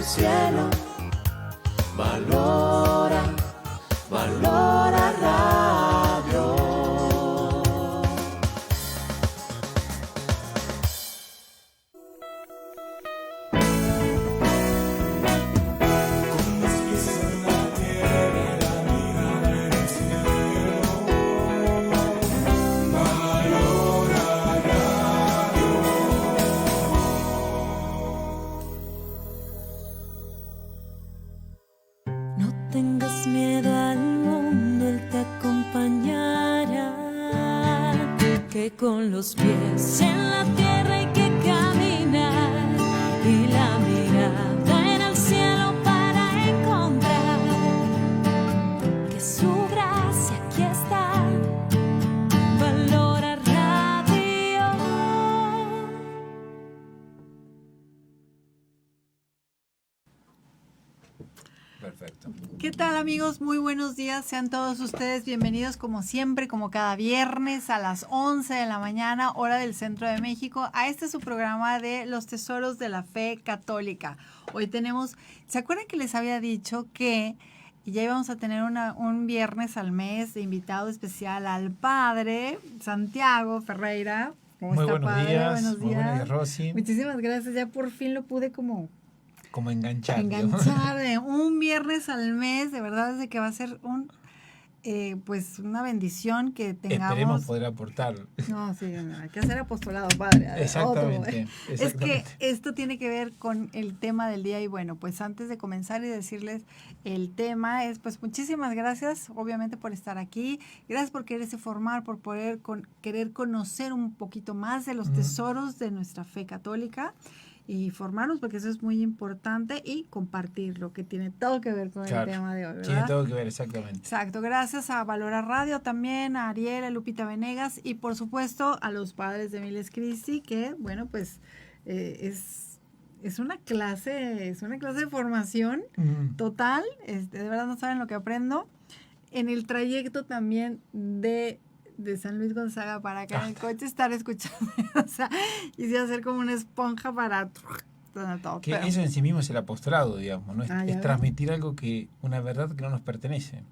cielo. Valora, valora radio. Tengas miedo al mundo, Él te acompañará. Que con los pies en la tierra hay que caminar y la mirada en el cielo para encontrar que su gracia aquí está. Valora radio. Perfecto. ¿Qué tal, amigos? Muy buenos días. Sean todos ustedes bienvenidos como siempre, como cada viernes a las 11 de la mañana, hora del Centro de México, a este su programa de Los Tesoros de la Fe Católica. Hoy tenemos, ¿se acuerdan que les había dicho que ya íbamos a tener un viernes al mes de invitado especial al Padre Santiago Ferreira? ¿Cómo Muy está, buenos padre? días. Buenos Muy buenos días, Rosy. Muchísimas gracias. Ya por fin lo pude como enganchar. Enganchar de un viernes al mes, de verdad es de que va a ser pues una bendición que tengamos. Esperemos poder aportar. No, sí, no, hay que hacer apostolado, padre. Exactamente. Es que esto tiene que ver con el tema del día y bueno, pues antes de comenzar y decirles el tema es pues muchísimas gracias, obviamente por estar aquí, gracias por quererse formar, por poder querer conocer un poquito más de los tesoros de nuestra fe católica y formarnos, porque eso es muy importante, y compartirlo, que tiene todo que ver con el tema de hoy, ¿verdad? Tiene todo que ver, exactamente. Exacto, gracias a Valora Radio también, a Ariel, a Lupita Venegas y por supuesto a los padres de Miles Christi, que bueno, pues es una clase de formación total, de verdad no saben lo que aprendo. En el trayecto también de San Luis Gonzaga para acá en el coche, estar escuchando, o sea, y hacer como una esponja para todo. Que eso en sí mismo es el apostolado, digamos, ¿no? Es transmitir algo una verdad que no nos pertenece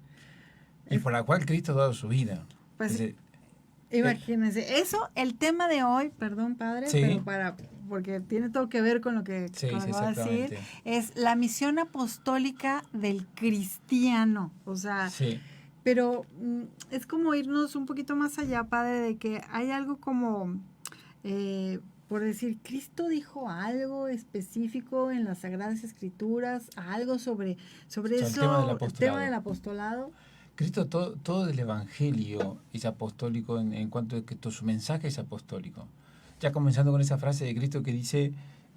y por la cual Cristo ha dado su vida. Pues imagínense, eso, el tema de hoy, perdón, padre, sí, pero porque tiene todo que ver con lo que va a decir, es la misión apostólica del cristiano, o sea, pero es como irnos un poquito más allá, padre, de que hay algo como, por decir, Cristo dijo algo específico en las Sagradas Escrituras, algo sobre eso, el tema del apostolado. Cristo, todo el Evangelio es apostólico en cuanto a que todo su mensaje es apostólico. Ya comenzando con esa frase de Cristo que dice,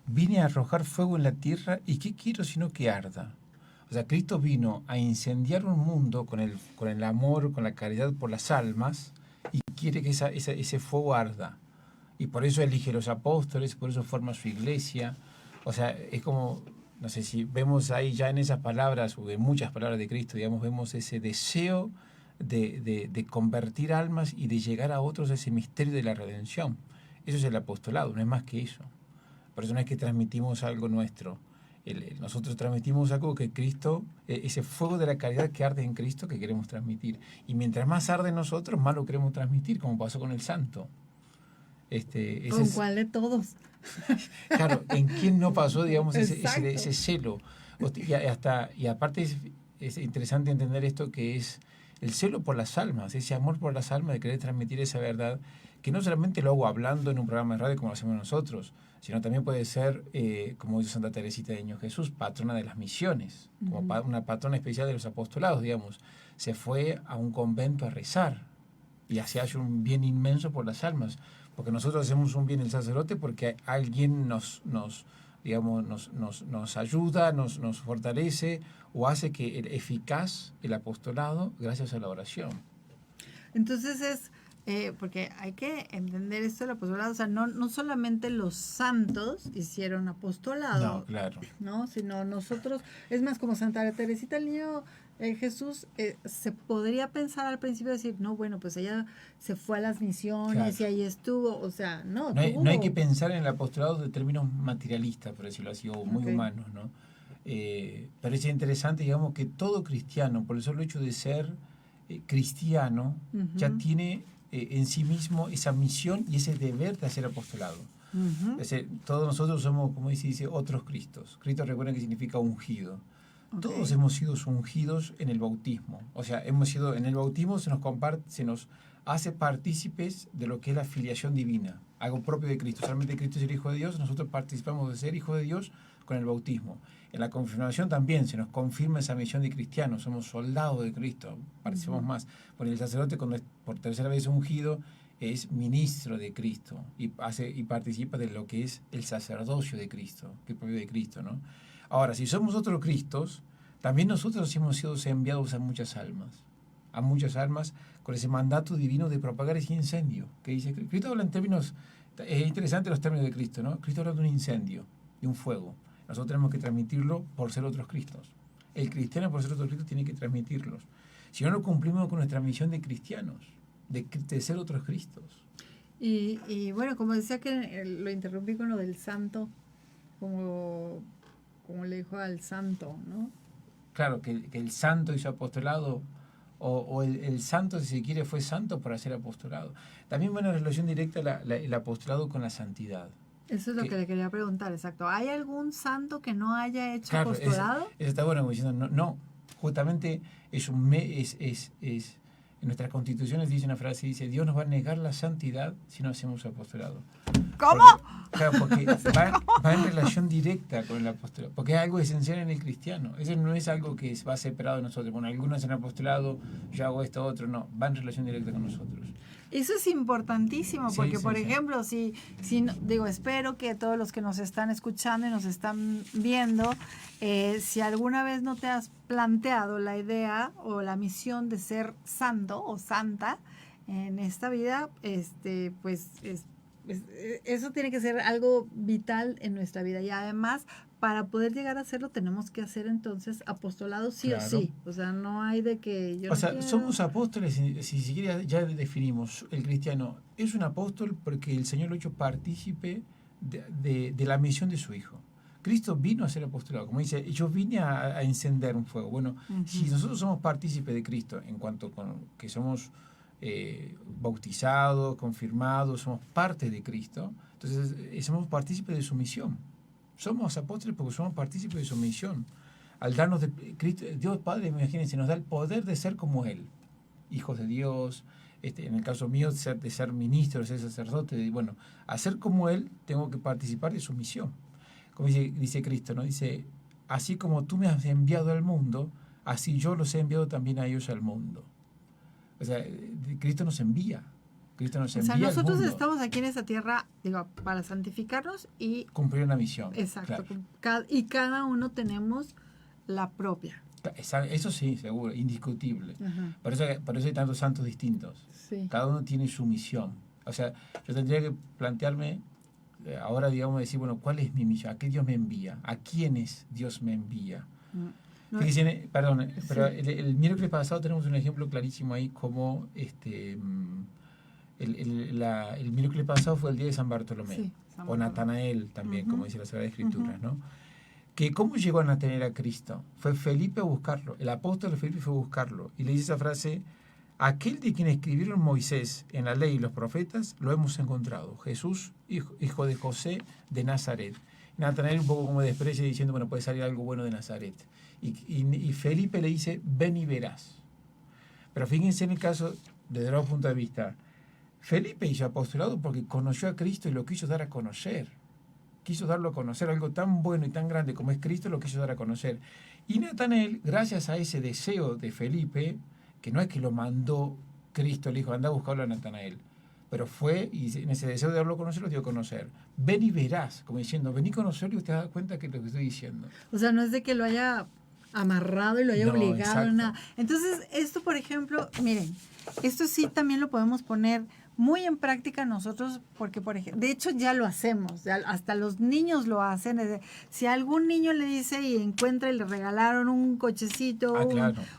vine a arrojar fuego en la tierra y ¿qué quiero sino que arda? O sea, Cristo vino a incendiar un mundo con el amor, con la caridad por las almas y quiere que ese fuego arda. Y por eso elige los apóstoles, por eso forma su iglesia. O sea, es como, no sé si vemos ahí ya en esas palabras, o en muchas palabras de Cristo, digamos, vemos ese deseo de convertir almas y de llegar a otros a ese misterio de la redención. Eso es el apostolado, no es más que eso. Por eso no es que transmitimos algo nuestro. Nosotros transmitimos algo que Cristo, ese fuego de la caridad que arde en Cristo que queremos transmitir. Y mientras más arde en nosotros, más lo queremos transmitir, como pasó con el santo. ¿Con cuál de todos? Claro, ¿en quién no pasó, digamos, ese celo? Y aparte es interesante entender esto que es el celo por las almas, ese amor por las almas de querer transmitir esa verdad, que no solamente lo hago hablando en un programa de radio como lo hacemos nosotros, sino también puede ser, como dice Santa Teresita de Niño Jesús, patrona de las misiones, como una patrona especial de los apostolados, digamos. Se fue a un convento a rezar y así hace un bien inmenso por las almas, porque nosotros hacemos un bien el sacerdote porque alguien nos ayuda, nos fortalece o hace que eficaz el apostolado gracias a la oración. Entonces porque hay que entender esto del apostolado, o sea, no solamente los santos hicieron apostolado, no, claro, ¿no? Sino nosotros, es más, como Santa Teresita el Niño Jesús, se podría pensar al principio decir, no, bueno, pues ella se fue a las misiones, claro, y ahí estuvo, o sea, no hay que pensar en el apostolado de términos materialistas, por decirlo así, o muy humanos, ¿no? Pero es interesante, digamos, que todo cristiano, por el solo hecho de ser cristiano, ya tiene en sí mismo esa misión y ese deber de hacer apostolado. Es decir, todos nosotros somos, como dice, otros Cristos. Cristo, recuerden que significa ungido. Todos hemos sido ungidos en el bautismo. O sea, en el bautismo se nos hace partícipes de lo que es la filiación divina, algo propio de Cristo. Solamente Cristo es el Hijo de Dios, nosotros participamos de ser hijos de Dios con el bautismo. En la confirmación también se nos confirma esa misión de cristianos, somos soldados de Cristo, participamos más. Bueno, el sacerdote, cuando es por tercera vez ungido, es ministro de Cristo y participa de lo que es el sacerdocio de Cristo, que es propio de Cristo, ¿no? Ahora, si somos otros Cristos, también nosotros hemos sido enviados a muchas almas, con ese mandato divino de propagar ese incendio, que dice Cristo. Habla en términos, es interesante los términos de Cristo, ¿no? Cristo habla de un incendio, de un fuego. Nosotros tenemos que transmitirlo por ser otros Cristos. El cristiano, por ser otros Cristos, tiene que transmitirlos. Si no, no cumplimos con nuestra misión de cristianos, de ser otros Cristos. Y bueno, como decía que lo interrumpí con lo del santo, como le dijo al santo, ¿no? Claro, que el santo hizo apostolado, o el santo, si se quiere, fue santo por hacer apostolado. También va en relación directa el apostolado con la santidad. Eso es lo que le quería preguntar, exacto. ¿Hay algún santo que no haya hecho Claro, apostolado? Eso está bueno, como diciendo, no, justamente en nuestras constituciones dice una frase, dice, Dios nos va a negar la santidad si no hacemos apostolado. ¿Cómo? Porque va en relación directa con el apostolado, porque es algo esencial en el cristiano. Eso no es algo que va separado de nosotros. Bueno, algunos hacen apostolado, yo hago esto, otro, no, va en relación directa con nosotros. Eso es importantísimo, porque por ejemplo, si espero que todos los que nos están escuchando y nos están viendo, si alguna vez no te has planteado la idea o la misión de ser santo o santa en esta vida, pues eso tiene que ser algo vital en nuestra vida. Y además, para poder llegar a hacerlo, tenemos que hacer entonces apostolado sí o sí. O sea, no hay de que yo somos apóstoles, si siquiera ya definimos, el cristiano es un apóstol porque el Señor lo ha hecho partícipe de la misión de su Hijo. Cristo vino a ser apostolado, como dice, yo vine a encender un fuego. Bueno, si nosotros somos partícipes de Cristo, en cuanto que somos bautizados, confirmados, somos parte de Cristo, entonces somos partícipes de su misión. Somos apóstoles porque somos partícipes de su misión. Al darnos de Cristo, Dios Padre, imagínense, nos da el poder de ser como Él, hijos de Dios. En el caso mío, de ser ministro, de ser sacerdote, bueno, a ser como Él, tengo que participar de su misión. Como dice Cristo, ¿no? Dice, así como tú me has enviado al mundo, así yo los he enviado también a ellos al mundo. O sea, Cristo nos envía. Cristo nos envía. O sea, nosotros estamos aquí en esta tierra, para santificarnos y cumplir una misión. Exacto. Claro. Y cada uno tenemos la propia. Eso sí, seguro, indiscutible. Por eso hay tantos santos distintos. Sí. Cada uno tiene su misión. O sea, yo tendría que plantearme, ahora digamos, decir, bueno, ¿cuál es mi misión? ¿A qué Dios me envía? ¿A quiénes Dios me envía? Fíjense, perdón, pero el miércoles pasado tenemos un ejemplo clarísimo ahí, como el miércoles pasado fue el día de San Bartolomé, o Natanael también, como dice la Sagrada Escritura, ¿no? Que ¿cómo llegó a Natanael a Cristo? Fue Felipe a buscarlo, el apóstol Felipe fue a buscarlo, y le dice esa frase, aquel de quien escribieron Moisés en la ley y los profetas, lo hemos encontrado, Jesús, hijo de José de Nazaret. Natanael un poco como desprecia diciendo, bueno, puede salir algo bueno de Nazaret. Y Felipe le dice, ven y verás. Pero fíjense en el caso, desde otro punto de vista, Felipe hizo apostolado porque conoció a Cristo y lo quiso dar a conocer. Quiso darlo a conocer, algo tan bueno y tan grande como es Cristo, lo quiso dar a conocer. Y Natanael, gracias a ese deseo de Felipe, que no es que lo mandó Cristo, le dijo, anda a buscarlo a Natanael, pero fue, y en ese deseo de darlo a conocer, lo dio a conocer. Ven y verás, como diciendo, ven y conocerlo y usted da cuenta que es lo que estoy diciendo. O sea, no es de que lo haya amarrado y lo haya obligado a nada. Entonces, esto, por ejemplo, miren, esto sí también lo podemos poner muy en práctica nosotros, porque, por ejemplo, de hecho ya lo hacemos, hasta los niños lo hacen. Si a algún niño le dice y encuentra y le regalaron un cochecito,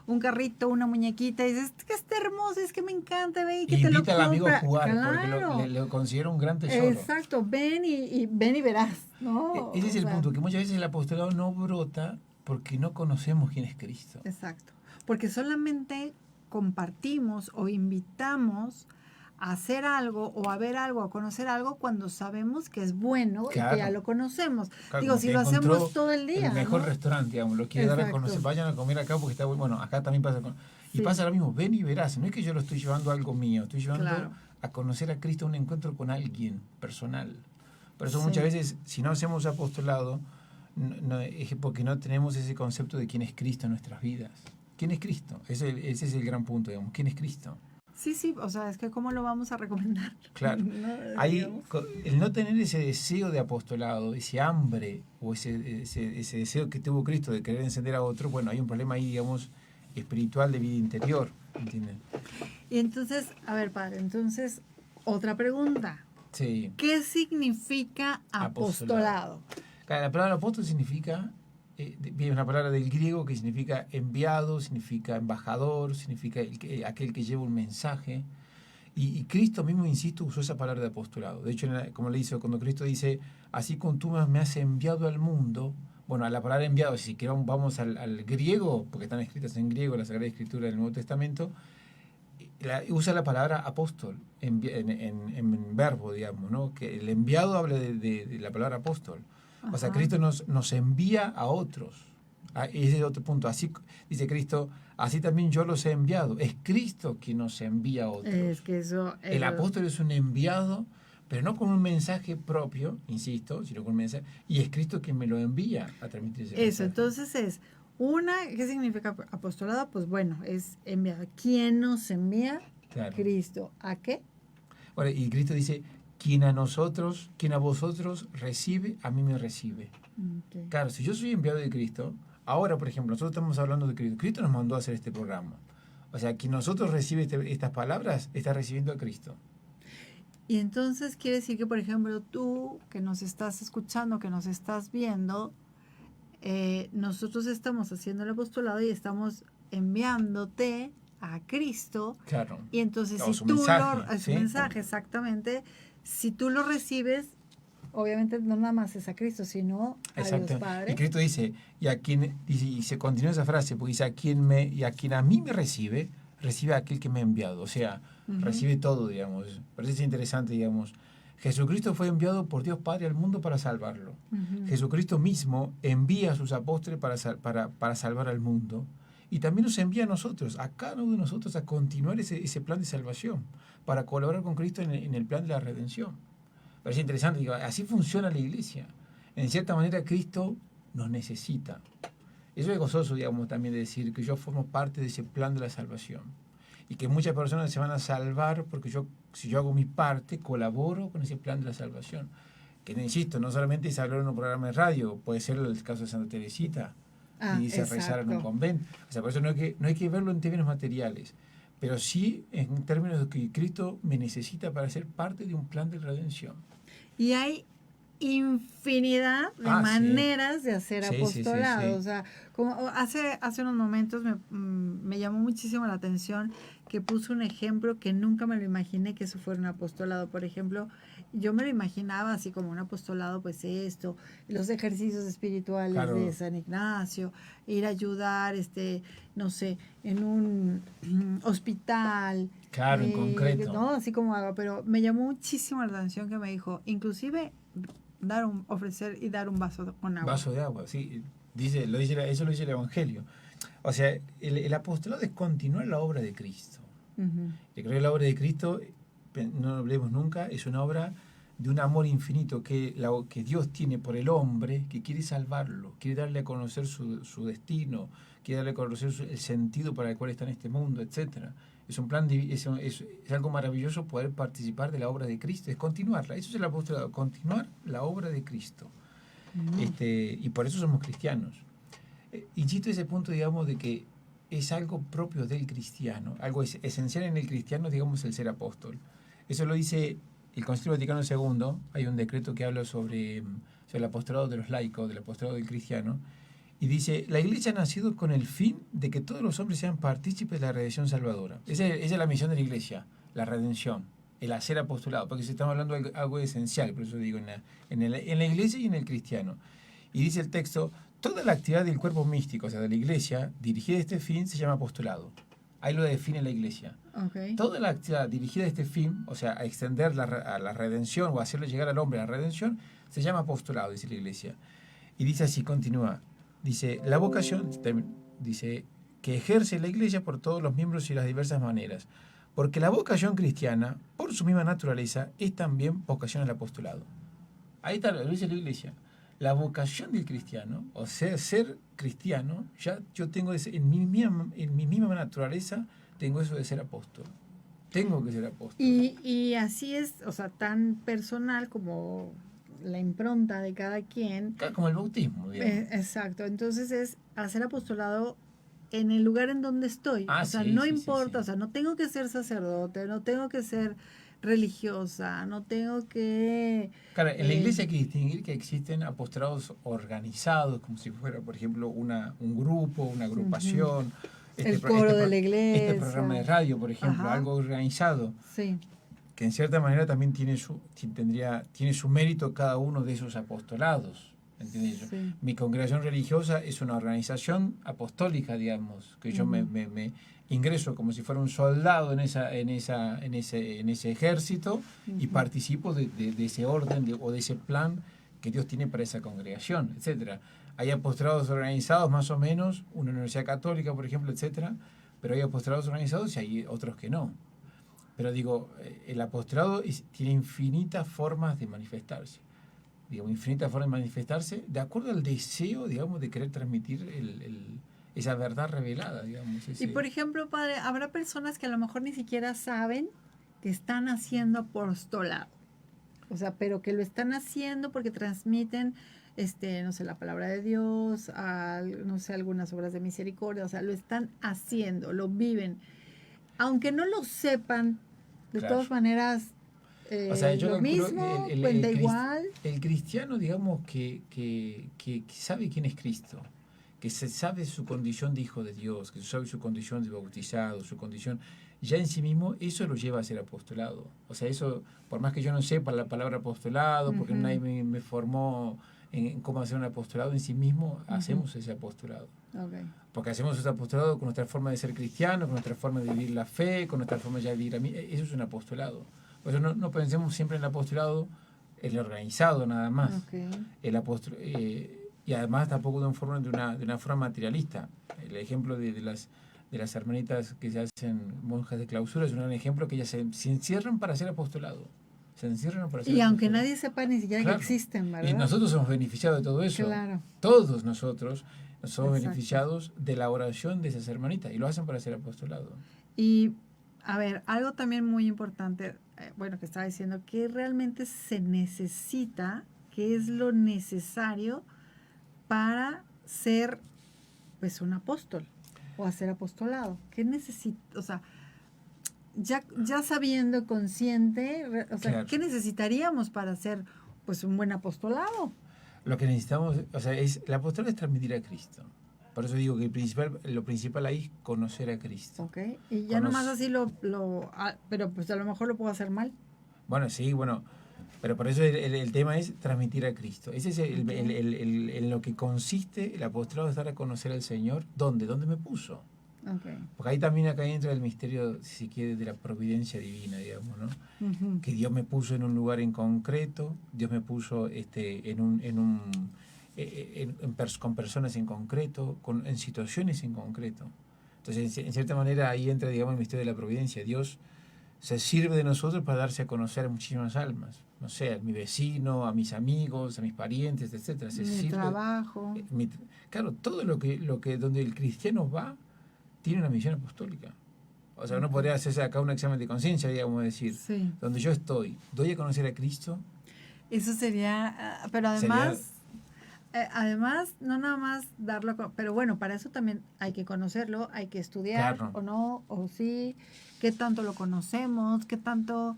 un carrito, una muñequita, y dices, que está hermoso, es que me encanta, ven y que te lo compra. Invita al amigo a jugar, porque lo considera un gran tesoro. Exacto, ven y verás, ¿no? Ese es el punto, que muchas veces el apostolado no brota Porque no conocemos quién es Cristo. Exacto. Porque solamente compartimos o invitamos a hacer algo o a ver algo, a conocer algo cuando sabemos que es bueno y Claro. que ya lo conocemos. Claro, Digo, como si que lo encontró hacemos todo el día. El mejor ¿no? restaurante, digamos, lo quiere dar a Exacto. conocer. Vayan a comer acá porque está bueno. Bueno, acá también pasa con... Y Sí. pasa lo mismo, ven y verás. No es que yo lo estoy llevando a algo mío, estoy llevando Claro. a conocer a Cristo, a un encuentro con alguien personal. Por eso Sí. muchas veces, si no hacemos apostolado, es porque no tenemos ese concepto de quién es Cristo en nuestras vidas. ¿Quién es Cristo? Ese es el gran punto, digamos. ¿Quién es Cristo? Sí, sí, o sea, es que ¿cómo lo vamos a recomendar? Claro. No, Ahí, digamos. el no tener ese deseo de apostolado, ese hambre o ese deseo que tuvo Cristo de querer encender a otro, bueno, hay un problema ahí, digamos, espiritual de vida interior, ¿entienden? Y entonces, a ver, padre, entonces, otra pregunta. Sí. ¿Qué significa apostolado? Claro, la palabra apóstol significa, viene una palabra del griego que significa enviado, significa embajador, significa aquel que lleva un mensaje. Y Cristo mismo, insisto, usó esa palabra de apostolado. De hecho, como le hizo cuando Cristo dice, así como tú me has enviado al mundo, bueno, a la palabra enviado, si queremos vamos al griego, porque están escritas en griego la Sagrada Escritura del Nuevo Testamento, usa la palabra apóstol en verbo, digamos, ¿no? Que el enviado habla de la palabra apóstol. O sea, Ajá. Cristo nos envía a otros. Ese es el otro punto. Así dice Cristo, así también yo los he enviado. Es Cristo quien nos envía a otros. Es que eso... El apóstol es un enviado, pero no con un mensaje propio, insisto, sino con un mensaje. Y es Cristo quien me lo envía a transmitir ese mensaje. Eso, entonces es ¿qué significa apostolado? Pues bueno, es enviado. ¿Quién nos envía? Claro. Cristo. ¿A qué? Bueno, y Cristo dice, quien a vosotros recibe, a mí me recibe. Ok. Claro, si yo soy enviado de Cristo, ahora, por ejemplo, nosotros estamos hablando de Cristo. Cristo nos mandó a hacer este programa. O sea, quien nosotros recibe estas palabras, está recibiendo a Cristo. Y entonces quiere decir que, por ejemplo, tú que nos estás escuchando, que nos estás viendo, nosotros estamos haciendo el apostolado y estamos enviándote a Cristo. Claro. Y entonces, O si su tú mensaje, su ¿sí? mensaje, exactamente, si tú lo recibes, obviamente no nada más es a Cristo, sino a Dios Exacto. Padre. Y Cristo dice, y se continúa esa frase, porque dice, a quien a mí me recibe a aquel que me ha enviado. O sea, Ujú. recibe todo, digamos. Parece interesante, digamos. Jesucristo fue enviado por Dios Padre al mundo para salvarlo. Ujú. Jesucristo mismo envía a sus apóstoles para salvar al mundo. Y también nos envía a nosotros, a cada uno de nosotros, a continuar ese plan de salvación, para colaborar con Cristo en el plan de la redención. Parece interesante, digo, así funciona la iglesia. En cierta manera, Cristo nos necesita. Eso es gozoso, digamos, también de decir que yo formo parte de ese plan de la salvación. Y que muchas personas se van a salvar porque si yo hago mi parte, colaboro con ese plan de la salvación. Que, insisto, no solamente es hablar en un programa de radio, puede ser el caso de Santa Teresita, y dice rezar en un Exacto. convento. O sea, por eso no hay que verlo en términos materiales, pero sí en términos de que Cristo me necesita para ser parte de un plan de redención. Y hay infinidad de Sí. maneras de hacer Sí, sí, sí, apostolado. sí. O sea, como hace unos momentos me llamó muchísimo la atención que puso un ejemplo que nunca me lo imaginé que eso fuera un apostolado. Por ejemplo, yo me lo imaginaba así como un apostolado, pues esto, los ejercicios espirituales Claro. de San Ignacio, ir a ayudar, no sé, en un hospital. Claro, en concreto. No, así como hago, pero me llamó muchísimo la atención que me dijo, inclusive ofrecer y dar un vaso con agua. Vaso de agua, sí. Eso lo dice el Evangelio. O sea, el apostolado es continuar la obra de Cristo. Ujú. Yo creo que la obra de Cristo, no lo hablemos nunca, es una obra de un amor infinito que Dios tiene por el hombre, que quiere salvarlo, quiere darle a conocer su destino, quiere darle a conocer el sentido para el cual está en este mundo, etcétera. Es un plan, es algo maravilloso poder participar de la obra de Cristo, es continuarla. Eso es el apostolado, continuar la obra de Cristo. Y por eso somos cristianos. Insisto en ese punto, digamos, de que es algo propio del cristiano, algo esencial en el cristiano, digamos, el ser apóstol. Eso lo dice el Concilio Vaticano II, hay un decreto que habla sobre el apostolado de los laicos, del apostolado del cristiano, y dice, la Iglesia ha nacido con el fin de que todos los hombres sean partícipes de la redención salvadora. Esa es la misión de la Iglesia, la redención, el hacer apostolado, porque si estamos hablando de algo esencial, por eso digo, en la Iglesia y en el cristiano. Y dice el texto, toda la actividad del cuerpo místico, o sea, de la iglesia, dirigida a este fin, se llama apostolado. Ahí lo define la iglesia. Okay. Toda la actividad dirigida a este fin, o sea, a extender a la redención o a hacerle llegar al hombre a la redención, se llama apostolado, dice la iglesia. Y dice así, continúa. Dice, la vocación, dice, que ejerce la iglesia por todos los miembros y las diversas maneras. Porque la vocación cristiana, por su misma naturaleza, es también vocación al apostolado. Ahí está, lo dice la iglesia. La vocación del cristiano, o sea, ser cristiano, ya yo tengo en mi misma naturaleza, tengo eso de ser apóstol. Tengo que ser apóstol. Y así es, o sea, tan personal como la impronta de cada quien. Como el bautismo, digamos. Exacto, entonces es hacer apostolado en el lugar en donde estoy. Ah, o sea, sí, no sí, importa, sí. o sea, no tengo que ser sacerdote, no tengo que ser religiosa, no tengo que... Claro, en la iglesia hay que distinguir que existen apostolados organizados, como si fuera, por ejemplo, un grupo, una agrupación. El coro de la iglesia. Este programa de radio, por ejemplo, Ajá. algo organizado. Sí. Que en cierta manera también tiene su mérito cada uno de esos apostolados. ¿Entiendes? Sí. Mi congregación religiosa es una organización apostólica, digamos, que yo me ingreso como si fuera un soldado en ese ejército y participo de ese orden o de ese plan que Dios tiene para esa congregación, etcétera. Hay apostolados organizados más o menos, una universidad católica, por ejemplo, etcétera, pero hay apostolados organizados y hay otros que no. Pero digo, el apostolado tiene infinitas formas de manifestarse. Digamos, infinitas formas de manifestarse de acuerdo al deseo, digamos, de querer transmitir esa verdad revelada, digamos. Y por ejemplo, padre, habrá personas que a lo mejor ni siquiera saben que están haciendo apostolado. O sea, pero que lo están haciendo porque transmiten, no sé, la palabra de Dios, no sé, algunas obras de misericordia. O sea, lo están haciendo, lo viven. Aunque no lo sepan, de Claro. todas maneras, O sea, yo lo calculo mismo, que cuenta igual. el cristiano, digamos, que sabe quién es Cristo, que se sabe su condición de hijo de Dios, que sabe su condición de bautizado, su condición, ya en sí mismo, eso lo lleva a ser apostolado. O sea, eso, por más que yo no sepa la palabra apostolado, porque nadie me formó en cómo hacer un apostolado, en sí mismo hacemos ese apostolado. Okay. Porque hacemos ese apostolado con nuestra forma de ser cristiano, con nuestra forma de vivir la fe, con nuestra forma de vivir eso es un apostolado. Por eso no pensemos siempre en el apostolado, el organizado nada más. Okay. Y además tampoco de una forma materialista. El ejemplo de las hermanitas que se hacen monjas de clausura es un gran ejemplo que ellas se encierran para hacer apostolado. Se encierran para hacer Y aunque apostolado. nadie sepa ni siquiera Claro. que existen, ¿verdad? Y nosotros somos beneficiados de todo eso. Claro. Todos nosotros somos Exacto. beneficiados de la oración de esas hermanitas y lo hacen para hacer apostolado. Y, a ver, algo también muy importante, que estaba diciendo, que realmente se necesita, que es lo necesario para ser, pues, un apóstol o hacer apostolado. ¿Qué necesita? O sea, ya sabiendo, consciente, o sea, Claro. ¿qué necesitaríamos para hacer, pues, un buen apostolado? Lo que necesitamos, o sea, el apostolado es transmitir a Cristo. Por eso digo que lo principal ahí es conocer a Cristo. ¿Ok? Y ya nomás así pero pues a lo mejor lo puedo hacer mal. Bueno, sí, pero por eso el tema es transmitir a Cristo. Ese es en lo que consiste el apostolado, es dar a conocer al Señor. ¿Dónde? ¿Dónde me puso? Okay. Porque ahí también acá entra el misterio, si se quiere, de la providencia divina, digamos, ¿no? Ujú. Que Dios me puso en un lugar en concreto, Dios me puso con personas en concreto, en situaciones en concreto. Entonces, en cierta manera, ahí entra, digamos, el misterio de la providencia. Dios se sirve de nosotros para darse a conocer a muchísimas almas. No sé, a mi vecino, a mis amigos, a mis parientes, etcétera. Mi trabajo. Claro, todo donde el cristiano va, tiene una misión apostólica. O sea, uno podría hacerse acá un examen de conciencia, digamos, decir, Sí. donde yo estoy, ¿doy a conocer a Cristo? Eso sería, pero además, no nada más darlo, pero bueno, para eso también hay que conocerlo, hay que estudiar, Claro. o no, o sí, qué tanto lo conocemos, qué tanto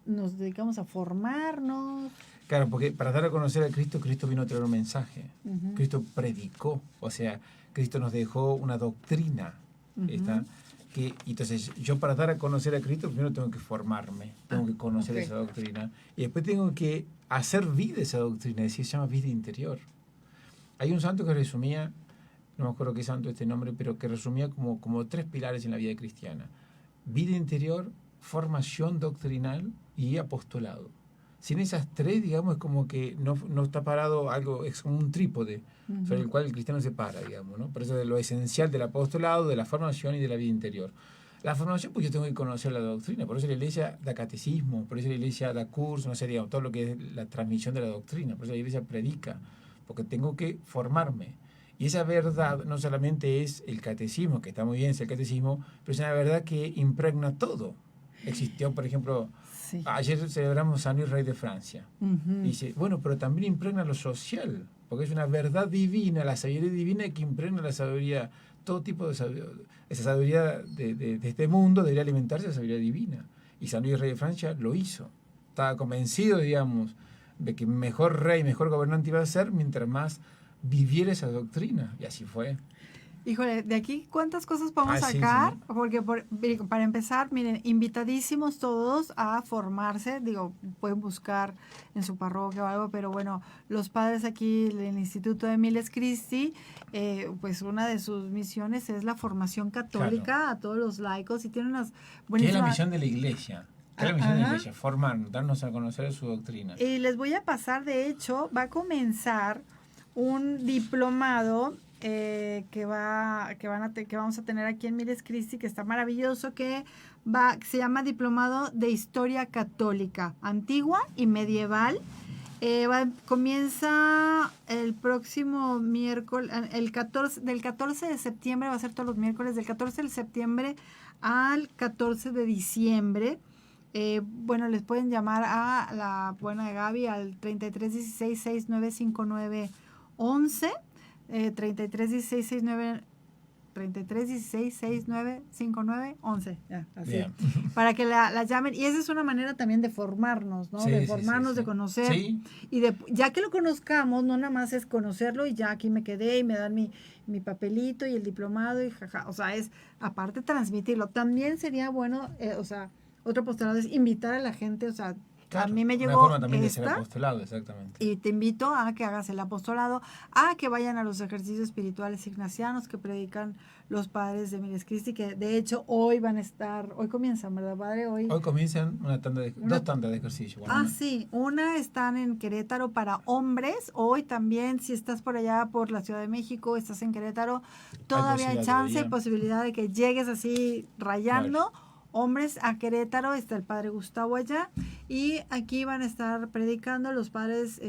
nos dedicamos a formarnos. Claro, porque para dar a conocer a Cristo, Cristo vino a traer un mensaje. Ujú. Cristo predicó, o sea, Cristo nos dejó una doctrina. Ujú. Entonces, yo para dar a conocer a Cristo, primero tengo que formarme, tengo que conocer ok. esa doctrina, y después tengo que hacer vida esa doctrina, es decir, se llama vida interior. Hay un santo que resumía, no me acuerdo qué santo este nombre, pero que resumía como 3 pilares en la vida cristiana: vida interior, formación doctrinal y apostolado. Sin esas 3, digamos, es como que no está parado algo, es como un trípode sobre el cual el cristiano se para, digamos, ¿no? Por eso es lo esencial del apostolado, de la formación y de la vida interior. La formación, pues yo tengo que conocer la doctrina, por eso la iglesia da catecismo, por eso la iglesia da curso, no sé, digamos, todo lo que es la transmisión de la doctrina, por eso la iglesia predica, porque tengo que formarme. Y esa verdad no solamente es el catecismo, que está muy bien, es el catecismo, pero es una verdad que impregna todo. Existió, por ejemplo, Sí. ayer celebramos San Luis Rey de Francia. Dice, bueno, pero también impregna lo social, porque es una verdad divina, la sabiduría divina que impregna la sabiduría, todo tipo de sabiduría. Esa sabiduría de este mundo debería alimentarse de la sabiduría divina. Y San Luis Rey de Francia lo hizo. Estaba convencido, digamos, de que mejor rey, mejor gobernante iba a ser mientras más viviera esa doctrina. Y así fue. Híjole, de aquí cuántas cosas podemos Sí, sacar, sí. porque para empezar, miren, invitadísimos todos a formarse, digo, pueden buscar en su parroquia o algo, pero bueno, los padres aquí del Instituto de Miles Christi, pues una de sus misiones es la formación católica a todos los laicos y tienen unas ¿Qué es la buenísimas... misión de la iglesia? ¿Qué es la misión de la Ajá. iglesia? Formar, darnos a conocer su doctrina. Y les voy a pasar, de hecho, va a comenzar un diplomado que vamos a tener aquí en Miles Christi, que está maravilloso, que se llama Diplomado de Historia Católica, Antigua y Medieval. Comienza el próximo miércoles, del 14 de septiembre, va a ser todos los miércoles, del 14 de septiembre al 14 de diciembre. Bueno, les pueden llamar a la buena de Gaby al 3316-695911, 3316-695911, ya, así. Bien. Para que la llamen. Y esa es una manera también de formarnos, ¿no? Sí, De sí, formarnos, sí, de sí. conocer. Sí. Y ya que lo conozcamos, no nada más es conocerlo y ya aquí me quedé y me dan mi papelito y el diplomado y jaja. O sea, es aparte transmitirlo. También sería bueno, o sea, otro postulado es invitar a la gente, o sea, Claro, a mí me una llegó forma también de ser esta apostolado, exactamente. y te invito a que hagas el apostolado, a que vayan a los ejercicios espirituales ignacianos que predican los padres de Miles Christi, que de hecho hoy comienzan, ¿verdad, padre? Hoy comienzan dos tandas de ejercicio. Bueno, sí, una están en Querétaro para hombres. Hoy también, si estás por allá por la Ciudad de México, estás en Querétaro, todavía hay chance y todavía. posibilidad de que llegues así rayando. Claro. Hombres a Querétaro, está el padre Gustavo allá, y aquí van a estar predicando los padres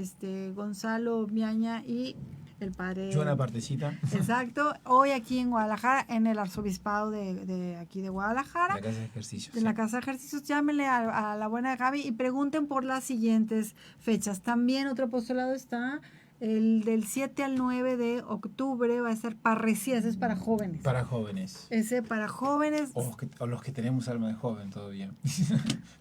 Gonzalo Miaña y el padre... Yo una partecita. Exacto, hoy aquí en Guadalajara, en el arzobispado de aquí de Guadalajara. La casa de ejercicios. En la casa de ejercicios, llámenle a la buena Gaby y pregunten por las siguientes fechas. También otro apostolado está el del 7 al 9 de octubre, va a ser parresía, ese es para jóvenes. Para jóvenes. Ese para jóvenes. O los que tenemos alma de joven todavía.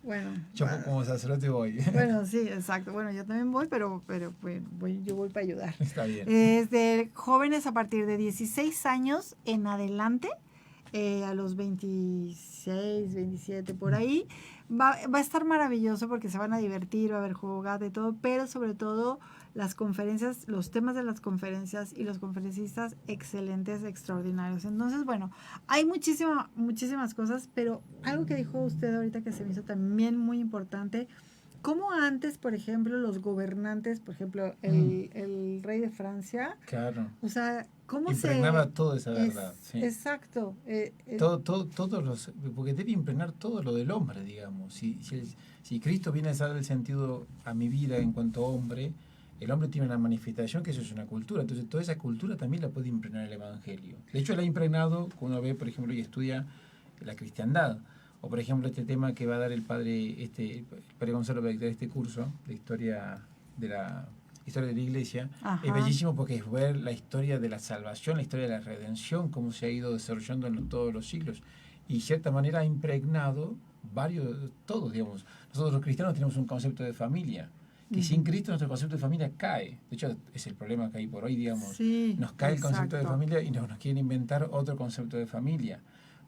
Bueno. Yo como sacerdote voy. Bueno, sí, exacto. Bueno, yo también voy, pero yo voy para ayudar. Está bien. Es de jóvenes a partir de 16 años en adelante, a los 26, 27, por ahí. Va a estar maravilloso porque se van a divertir, va a haber jugada y todo, pero sobre todo las conferencias, los temas de las conferencias y los conferencistas excelentes, extraordinarios. Entonces, bueno, hay muchísimas cosas, pero algo que dijo usted ahorita que se me hizo también muy importante, como antes, por ejemplo, los gobernantes, por ejemplo, el rey de Francia, Claro. o sea, ¿cómo impregnaba toda esa verdad. Sí. Exacto. Todos los, porque debe impregnar todo lo del hombre, digamos. Si Cristo viene a dar el sentido a mi vida en cuanto a hombre, el hombre tiene una manifestación que eso es una cultura. Entonces, toda esa cultura también la puede impregnar el Evangelio. De hecho, la ha impregnado, cuando uno ve, por ejemplo, y estudia la cristiandad. O, por ejemplo, este tema que va a dar el padre Gonzalo va a dictar este curso de historia de la iglesia. Ajá. Es bellísimo porque es ver la historia de la salvación, la historia de la redención, cómo se ha ido desarrollando en todos los siglos. Y de cierta manera ha impregnado todos, digamos. Nosotros los cristianos tenemos un concepto de familia, que sin Cristo nuestro concepto de familia cae. De hecho, es el problema que hay por hoy, digamos. Sí, nos cae el concepto de exacto. familia y nos quieren inventar otro concepto de familia.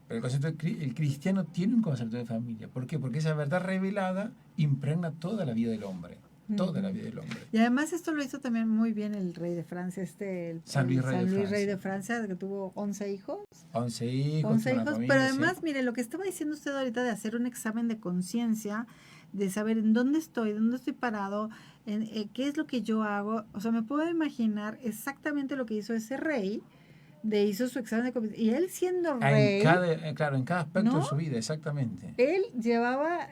Pero el cristiano tiene un concepto de familia. ¿Por qué? Porque esa verdad revelada impregna toda la vida del hombre. toda la vida del hombre. Y además esto lo hizo también muy bien el rey de Francia, San Luis, Rey de Francia, que tuvo 11 hijos. 11 hijos, 11 una hijos, familia, pero sí. además, mire, lo que estaba diciendo usted ahorita de hacer un examen de conciencia, de saber en dónde estoy parado, qué es lo que yo hago. O sea, me puedo imaginar exactamente lo que hizo ese rey, hizo su examen de conciencia. Y él siendo rey, Claro, en cada aspecto ¿no? de su vida, exactamente. Él llevaba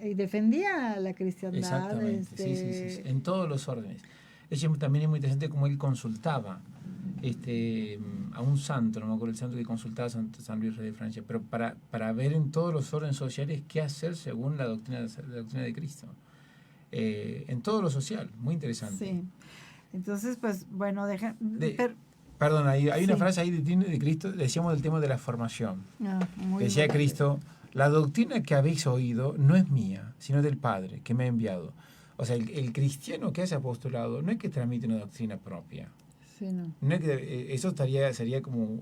y defendía la cristiandad. Exactamente, sí. En todos los órdenes. Eso también es muy interesante como él consultaba a un santo, no me acuerdo el santo que consultaba San Luis Rey de Francia, pero para ver en todos los órdenes sociales qué hacer según la doctrina de Cristo. En todo lo social, muy interesante. Sí. Entonces, pues, bueno, Perdón, hay sí. una frase ahí de Cristo, decíamos del tema de la formación. Muy Decía bueno. Cristo, la doctrina que habéis oído no es mía, sino del Padre que me ha enviado. O sea, el cristiano que hace apostolado no es que transmite una doctrina propia. Sí, no. No es que, eso sería como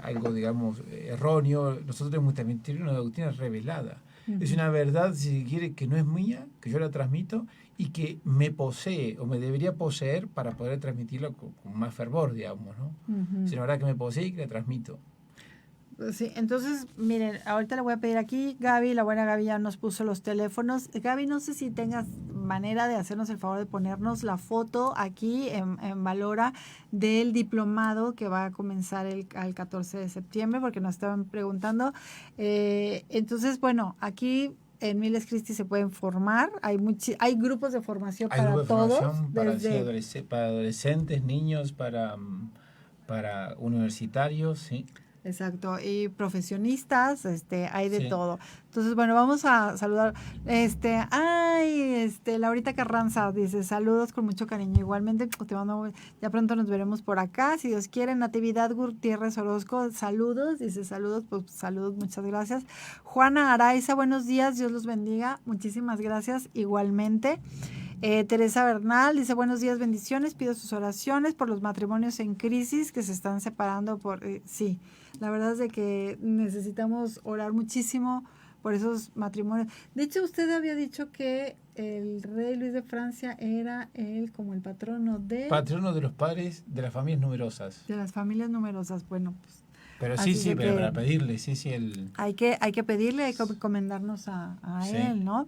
algo, digamos, erróneo. Nosotros tenemos que transmitir una doctrina revelada. Uh-huh. Es una verdad, si se quiere, que no es mía, que yo la transmito y que me posee o me debería poseer para poder transmitirla con más fervor, digamos, ¿no? Uh-huh. Es una verdad que me posee y que la transmito. Sí, entonces, miren, ahorita le voy a pedir aquí, Gaby, la buena Gaby ya nos puso los teléfonos. Gaby, no sé si tengas manera de hacernos el favor de ponernos la foto aquí en Valora del diplomado que va a comenzar al 14 de septiembre, porque nos estaban preguntando. Entonces, bueno, aquí en Miles Christi se pueden formar, hay grupos de formación Hay para grupos de todos. formación para adolescentes, niños, para universitarios, sí. Exacto, y profesionistas, hay de Sí. todo. Entonces, bueno, vamos a saludar. Laurita Carranza dice, saludos con mucho cariño. Igualmente, te mando, ya pronto nos veremos por acá, si Dios quiere. Natividad Gutiérrez Orozco, saludos, dice saludos, pues saludos, muchas gracias. Juana Araiza, buenos días, Dios los bendiga, muchísimas gracias, igualmente. Teresa Bernal dice, buenos días, bendiciones, pido sus oraciones por los matrimonios en crisis que se están separando sí, la verdad es de que necesitamos orar muchísimo por esos matrimonios. De hecho, usted había dicho que el rey Luis de Francia era como el patrono de los padres de las familias numerosas. De las familias numerosas, bueno, pues. Pero Así sí, de pero que para pedirle, sí, hay que pedirle, hay que encomendarnos a Sí. él, ¿no?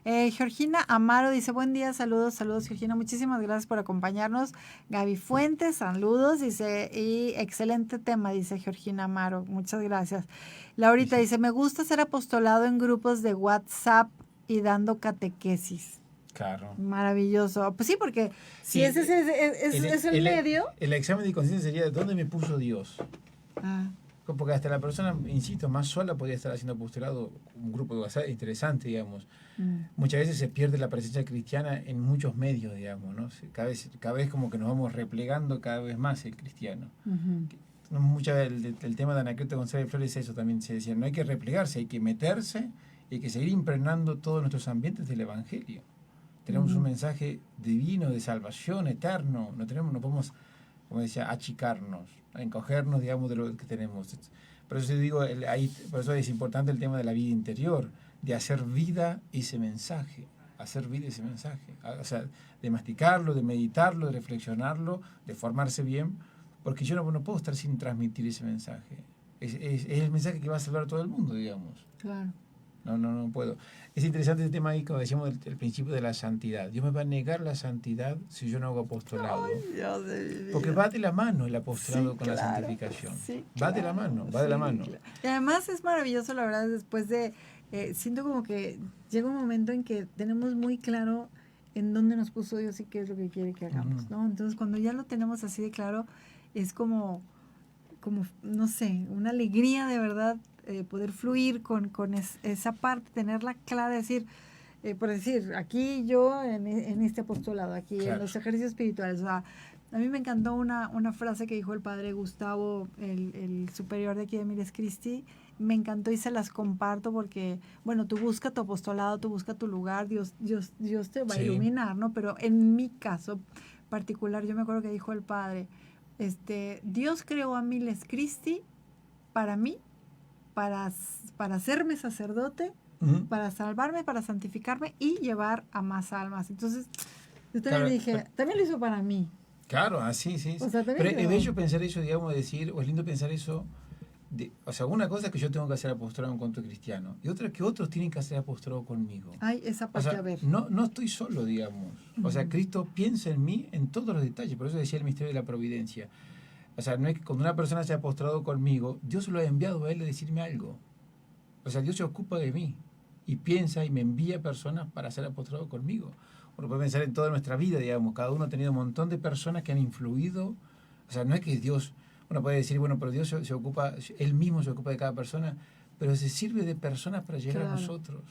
Georgina Amaro dice, buen día, saludos, Georgina, muchísimas gracias por acompañarnos. Gaby Fuentes, saludos, dice, y excelente tema, dice Georgina Amaro, muchas gracias. Laurita dice, me gusta ser apostolado en grupos de WhatsApp y dando catequesis. Claro. Maravilloso. Pues sí, porque si Sí, ese es el medio. El examen de conciencia sería, ¿dónde me puso Dios? Ah, Porque hasta la persona, insisto, más sola podría estar haciendo apostolado, un grupo de WhatsApp interesante, digamos. Muchas veces se pierde la presencia cristiana en muchos medios, digamos, ¿no? Cada vez como que nos vamos replegando cada vez más el cristiano. uh-huh. Muchas veces el tema de Anacleto González Flores, eso también se decía, no hay que replegarse, hay que meterse y hay que seguir impregnando todos nuestros ambientes del Evangelio. Tenemos Uh-huh. un mensaje divino de salvación eterno, no podemos, como decía, achicarnos, encogernos, digamos, de lo que tenemos. Por eso digo, por eso es importante el tema de la vida interior, de hacer vida ese mensaje, o sea, de masticarlo, de meditarlo, de reflexionarlo, de formarse bien, porque yo no puedo estar sin transmitir ese mensaje. Es el mensaje que va a salvar a todo el mundo, digamos. Claro. No puedo. Es interesante el tema ahí, como decíamos, el principio de la santidad. Dios me va a negar la santidad si yo no hago apostolado. Ay, Dios de mi vida. Porque va de la mano el apostolado Sí, con la claro. santificación. Sí, va de la mano. Claro. Y además es maravilloso, la verdad, después de... siento como que llega un momento en que tenemos muy claro en dónde nos puso Dios y qué es lo que quiere que hagamos, ¿no? Entonces, cuando ya lo tenemos así de claro, es como no sé, una alegría de verdad poder fluir con esa parte, tenerla clara, decir, por decir, aquí yo en este apostolado, aquí claro. En los ejercicios espirituales, o sea, a mí me encantó una frase que dijo el padre Gustavo, el superior de aquí de Miles Christi, me encantó y se las comparto porque, bueno, tú busca tu apostolado, tú busca tu lugar, Dios te va a iluminar, ¿no? Pero en mi caso particular, yo me acuerdo que dijo el padre, Dios creó a Miles Christi para mí, para hacerme sacerdote para salvarme, para santificarme y llevar a más almas. Entonces, yo también Claro, dije, también lo hizo para mí. Claro, así, sí. O sea, también Pero es creo. bello pensar eso, digamos, decir, o es lindo pensar eso. O sea, una cosa es que yo tengo que hacer apostolado en cuanto cristiano, y otra es que otros tienen que hacer apostolado conmigo. Ay, esa O parte, sea, a ver. no estoy solo, digamos. O sea, Cristo piensa en mí en todos los detalles. Por eso decía el misterio de la providencia. O sea, no es que cuando una persona se ha apostolado conmigo, Dios lo ha enviado a él a decirme algo. O sea, Dios se ocupa de mí y piensa y me envía personas para ser apostolado conmigo. Uno puede pensar en toda nuestra vida, digamos. Cada uno ha tenido un montón de personas que han influido. O sea, no es que Dios... Uno puede decir, bueno, pero Dios se ocupa, Él mismo se ocupa de cada persona, pero se sirve de personas para llegar a Claro. nosotros.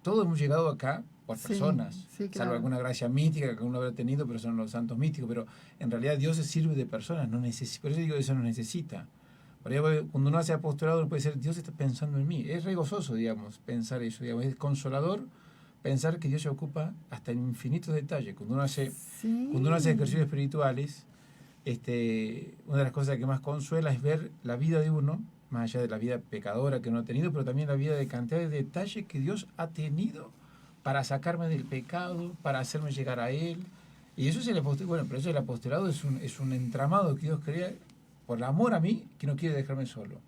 Todos hemos llegado acá por Sí, personas, sí, salvo claro. alguna gracia mística que uno habrá tenido, pero son los santos místicos. Pero en realidad Dios se sirve de personas, no necesita, por eso digo que eso no necesita. Por ahí, cuando uno hace apostolado, uno puede decir, Dios está pensando en mí. Es re gozoso, digamos, pensar eso, digamos. Es consolador pensar que Dios se ocupa hasta en infinitos detalles. Cuando uno hace ejercicios espirituales, una de las cosas que más consuela es ver la vida de uno, más allá de la vida pecadora que uno ha tenido, pero también la vida de cantidad de detalles que Dios ha tenido para sacarme del pecado, para hacerme llegar a Él. Y eso es el apostolado. Bueno, pero eso el apostolado es un entramado que Dios crea por amor a mí, que no quiere dejarme solo.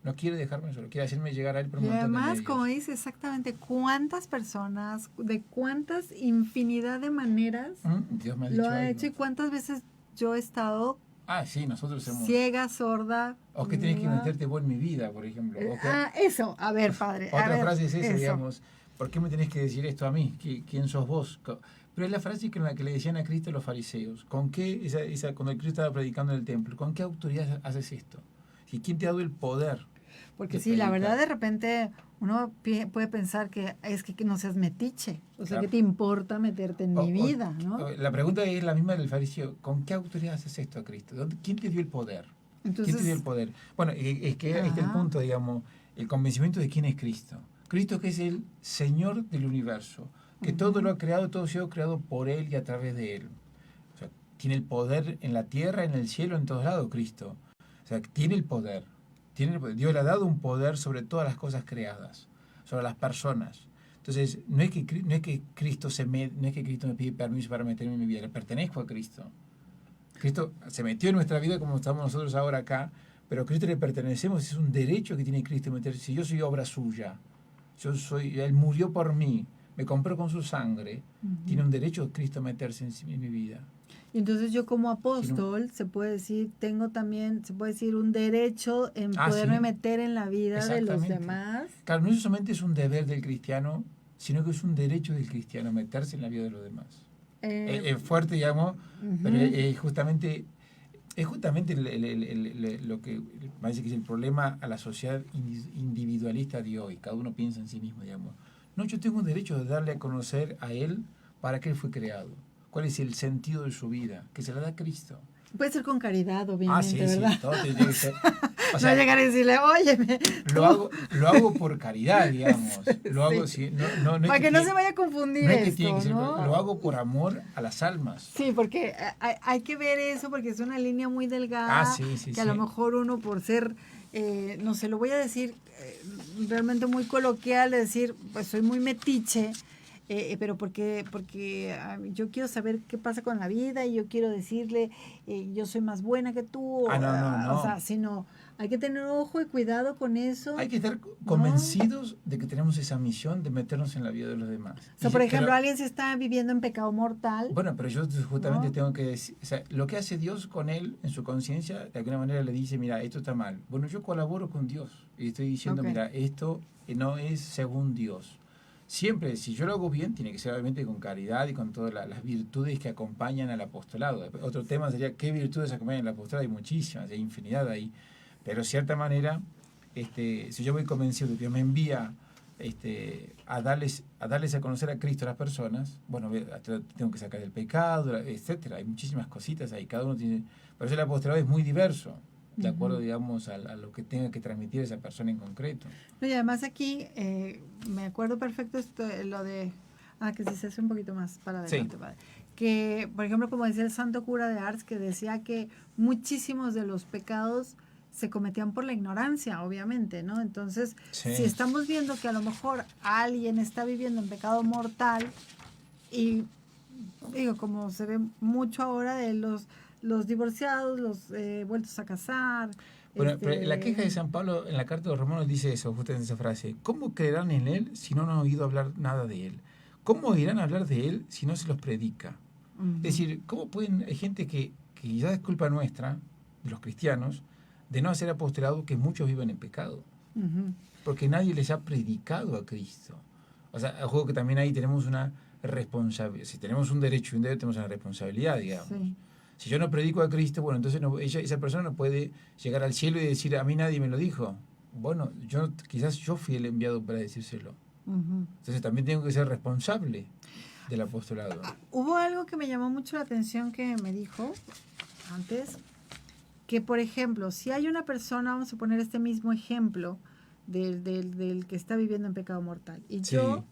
No quiere dejarme solo, quiere hacerme llegar a Él por un Y montón de además, medios. como dice exactamente, cuántas personas, de cuántas infinidad de maneras Dios me ha lo dicho ha algo. hecho y cuántas veces yo he estado Ah, sí, nosotros hemos... ciega, sorda. O que tenés que muda. meterte vos en mi vida, por ejemplo. O que- Eso, a ver, padre. a Otra ver, frase es esa, eso. digamos, ¿por qué me tenés que decir esto a mí? ¿Quién sos vos? Pero es la frase con la que le decían a Cristo los fariseos. ¿Con qué, cuando el Cristo estaba predicando en el templo, ¿con qué autoridad haces esto? ¿Y quién te ha dado el poder? Porque de sí, la predicar? verdad de repente uno puede pensar que es que no seas metiche. O sea, Claro. ¿qué te importa meterte en mi vida? ¿no? La pregunta es la misma del fariseo. ¿Con qué autoridad haces esto a Cristo? ¿Quién te dio el poder? Entonces, ¿Quién te dio el poder? Bueno, es que este es el Ajá. punto, digamos, el convencimiento de quién es Cristo. Cristo que es el Señor del universo, que todo lo ha creado, todo ha sido creado por Él y a través de Él. O sea, tiene el poder en la tierra, en el cielo, en todos lados, Cristo. O sea, tiene el poder. Dios le ha dado un poder sobre todas las cosas creadas, sobre las personas. Entonces, no es que Cristo me pide permiso para meterme en mi vida, le pertenezco a Cristo. Cristo se metió en nuestra vida como estamos nosotros ahora acá, pero a Cristo le pertenecemos, es un derecho que tiene Cristo meterse. Si yo soy obra suya, Él murió por mí, me compró con su sangre, tiene un derecho Cristo a meterse en mi vida. y entonces yo como apóstol, se puede decir un derecho en poderme sí. meter en la vida de los Exactamente. demás. Claro, no solamente es un deber del cristiano, sino que es un derecho del cristiano meterse en la vida de los demás. Es fuerte, digamos, pero es justamente lo que parece que es el problema a la sociedad individualista de hoy. Cada uno piensa en sí mismo, digamos. No, yo tengo un derecho de darle a conocer a Él para qué Él fue creado. ¿Cuál es el sentido de su vida? Que se la da Cristo. Puede ser con caridad, obviamente, Sí, ¿verdad? sí, todo tiene que ser. O sea, no llegar y decirle, óyeme, lo hago por caridad, digamos. Lo hago, sí, no es para que no tiene- se vaya a confundir no es que esto, tiene que ser, ¿no? lo hago por amor a las almas. Sí, porque hay que ver eso, porque es una línea muy delgada, Sí, que a lo sí. mejor uno por ser, no sé, lo voy a decir realmente muy coloquial, decir, pues soy muy metiche, pero porque yo quiero saber qué pasa con la vida y yo quiero decirle, yo soy más buena que tú, No. o sea, sino hay que tener ojo y cuidado con eso. Hay que estar convencidos de que tenemos esa misión de meternos en la vida de los demás. O sea, Y por yo ejemplo, creo- alguien se está viviendo en pecado mortal. Bueno, pero yo justamente ¿No? tengo que decir, o sea, lo que hace Dios con él, en su conciencia, de alguna manera le dice, mira, esto está mal. Bueno, yo colaboro con Dios y estoy diciendo, Ok. mira, esto no es según Dios. Siempre, si yo lo hago bien, tiene que ser obviamente con caridad y con todas las virtudes que acompañan al apostolado. Otro tema sería, ¿qué virtudes acompañan al apostolado? Hay muchísimas, hay infinidad ahí. Pero de cierta manera, si yo voy convencido de que me envía a darles a conocer a Cristo a las personas, bueno, tengo que sacar del pecado, etcétera. Hay muchísimas cositas ahí, cada uno tiene... Por eso el apostolado es muy diverso, de acuerdo, digamos, a lo que tenga que transmitir esa persona en concreto. No, y además aquí, me acuerdo perfecto lo de... que si se hace un poquito más para adelante, Sí. padre. Que, por ejemplo, como decía el santo cura de Ars, que decía que muchísimos de los pecados se cometían por la ignorancia, obviamente, ¿no? Entonces, Sí. si estamos viendo que a lo mejor alguien está viviendo en pecado mortal y, digo, como se ve mucho ahora de los divorciados, los vueltos a casar. Bueno, pero la queja de San Pablo en la carta de los Romanos dice eso, justamente esa frase. ¿Cómo creerán en él si no han oído hablar nada de él? ¿Cómo irán a hablar de él si no se los predica? Ujú. Es decir, ¿cómo pueden, hay gente que ya es culpa nuestra, de los cristianos, de no hacer apostolado, que muchos viven en pecado? Ujú. Porque nadie les ha predicado a Cristo. O sea, a juego que también ahí tenemos una responsabilidad. Si tenemos un derecho y un deber, tenemos una responsabilidad, digamos. Sí. Si yo no predico a Cristo, bueno, entonces esa persona no puede llegar al cielo y decir, a mí nadie me lo dijo. Bueno, quizás yo fui el enviado para decírselo. Ujú. Entonces también tengo que ser responsable del apostolado. Hubo algo que me llamó mucho la atención que me dijo antes, que por ejemplo, si hay una persona, vamos a poner este mismo ejemplo del que está viviendo en pecado mortal, y Sí. yo,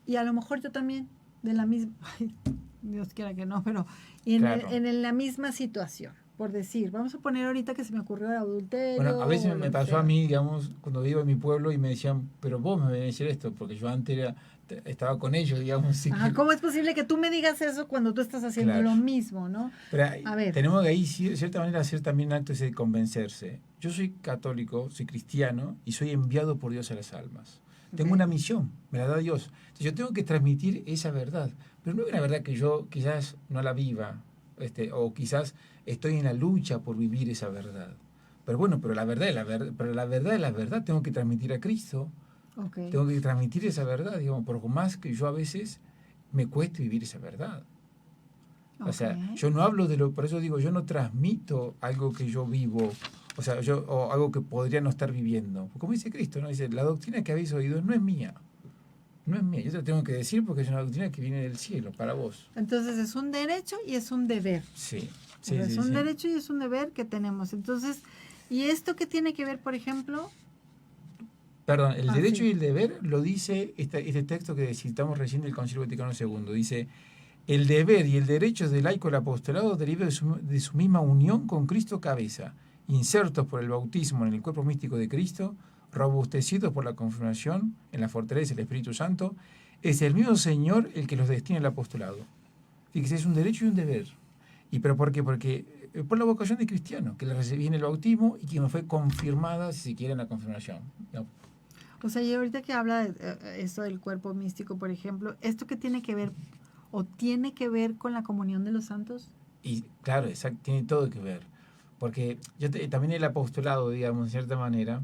y a lo mejor yo también, de la misma, Dios quiera que no, pero Claro. en la misma situación, por decir, vamos a poner ahorita que se me ocurrió el adulterio. Bueno, a veces o lo me que pasó sea. a mí, digamos, cuando vivo en mi pueblo y me decían, pero vos me venís a decir esto, porque yo antes estaba con ellos, digamos. Así Ajá, que- ¿cómo es posible que tú me digas eso cuando tú estás haciendo Claro. lo mismo, no? Pero A ver. tenemos que ahí, de cierta manera, hacer también actos de convencerse. Yo soy católico, soy cristiano y soy enviado por Dios a las almas. Tengo Ok. una misión, me la da Dios. Entonces, yo tengo que transmitir esa verdad. Pero no es una verdad que yo quizás no la viva, o quizás estoy en la lucha por vivir esa verdad. Pero bueno, pero la verdad es la verdad, pero la verdad es la verdad, tengo que transmitir a Cristo. Ok. Tengo que transmitir esa verdad, digamos, por más que yo a veces me cueste vivir esa verdad. O sea, Ok. yo no hablo por eso digo, yo no transmito algo que yo vivo, o sea, o algo que podría no estar viviendo. Como dice Cristo, ¿no? Dice, la doctrina que habéis oído no es mía. No es mía, yo te lo tengo que decir porque es una doctrina que viene del cielo, para vos. Entonces es un derecho y es un deber. Sí, O sí, sea, sí. es un sí. derecho y es un deber que tenemos. Entonces, ¿y esto qué tiene que ver, por ejemplo? Perdón, el Ah, derecho sí. y el deber lo dice este texto que citamos recién del Concilio Vaticano II. Dice, el deber y el derecho del laico del apostolado deriva de su misma unión con Cristo cabeza, insertos por el bautismo en el cuerpo místico de Cristo, robustecidos por la confirmación en la fortaleza del Espíritu Santo. Es el mismo Señor el que los destina al apostolado. Fíjese, es un derecho y un deber. ¿Y pero por qué? Porque por la vocación de cristiano, que le recibí en el bautismo y que me fue confirmada, si se quiere, en la confirmación. ¿No? O sea, y ahorita que habla de esto del cuerpo místico, por ejemplo, ¿esto qué tiene que ver o tiene que ver con la comunión de los santos? Y claro, exacto, tiene todo que ver. Porque también el apostolado, digamos, de cierta manera,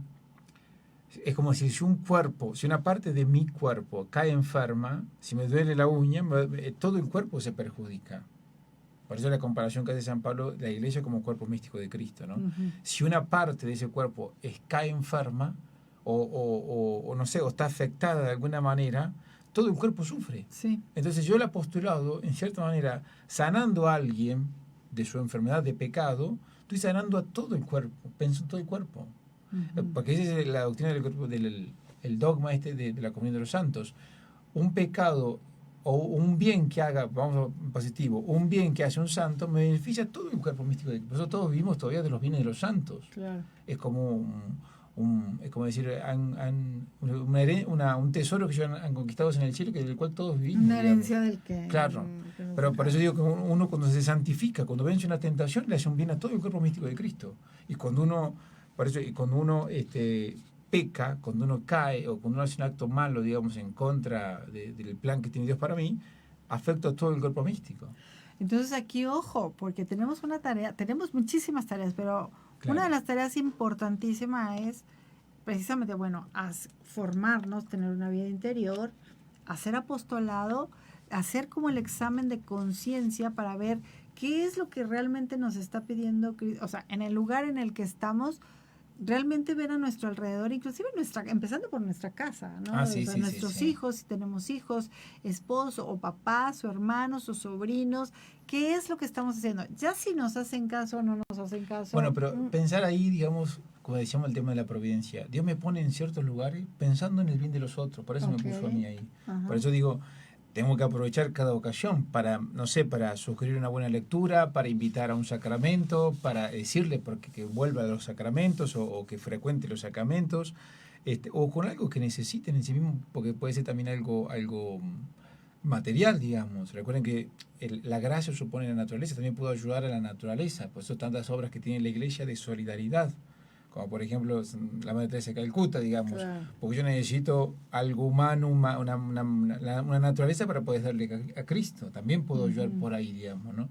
es como si un cuerpo, si una parte de mi cuerpo cae enferma, si me duele la uña, todo el cuerpo se perjudica. Por eso la comparación que hace San Pablo de la iglesia como cuerpo místico de Cristo, ¿no? Ujú. Si una parte de ese cuerpo cae enferma, o no sé, o está afectada de alguna manera, todo el cuerpo sufre. Sí. Entonces yo el apostolado, en cierta manera, sanando a alguien de su enfermedad de pecado, estoy sanando a todo el cuerpo, penso en todo el cuerpo. Ujú. Porque esa es la doctrina del cuerpo, el dogma de la comunión de los santos. Un pecado o un bien que haga, vamos a positivo, un bien que hace un santo me beneficia a todo el cuerpo místico. Nosotros todos vivimos todavía de los bienes de los santos. Claro. Es como es como decir, un tesoro que ellos han conquistado en el cielo, del cual todos vivimos. Una digamos. herencia del que... Claro, que nos pero por deja. eso digo que uno cuando se santifica, cuando vence una tentación, le hace un bien a todo el cuerpo místico de Cristo. Y cuando uno, por eso, y cuando uno peca, cuando uno cae o cuando uno hace un acto malo, digamos, en contra del plan que tiene Dios para mí, afecta a todo el cuerpo místico. Entonces aquí, ojo, porque tenemos una tarea, tenemos muchísimas tareas, pero Claro. una de las tareas importantísimas es precisamente, bueno, formarnos, tener una vida interior, hacer apostolado, hacer como el examen de conciencia para ver qué es lo que realmente nos está pidiendo Cristo, o sea, en el lugar en el que estamos, realmente ver a nuestro alrededor, inclusive empezando por nuestra casa, ¿no? Ah, sí, O sea, sí, sí, nuestros sí. hijos, si tenemos hijos, esposo o papás o hermanos o sobrinos, ¿qué es lo que estamos haciendo? Ya si nos hacen caso o no nos hacen caso. Bueno, pero mm, pensar ahí, digamos, como decíamos el tema de la providencia, Dios me pone en ciertos lugares pensando en el bien de los otros, por eso Ok. me puso a mí ahí. ajá. Por eso digo, tengo que aprovechar cada ocasión para, no sé, para sugerir una buena lectura, para invitar a un sacramento, para decirle porque que vuelva a los sacramentos o que frecuente los sacramentos, o con algo que necesiten en sí mismo, porque puede ser también algo material, digamos. Recuerden que la gracia supone la naturaleza, también puedo ayudar a la naturaleza, por eso tantas obras que tiene la Iglesia de solidaridad, como por ejemplo la Madre Teresa de Calcuta, digamos, Claro. porque yo necesito algo humano, una naturaleza para poder darle a Cristo, también puedo ayudar por ahí, digamos, ¿no?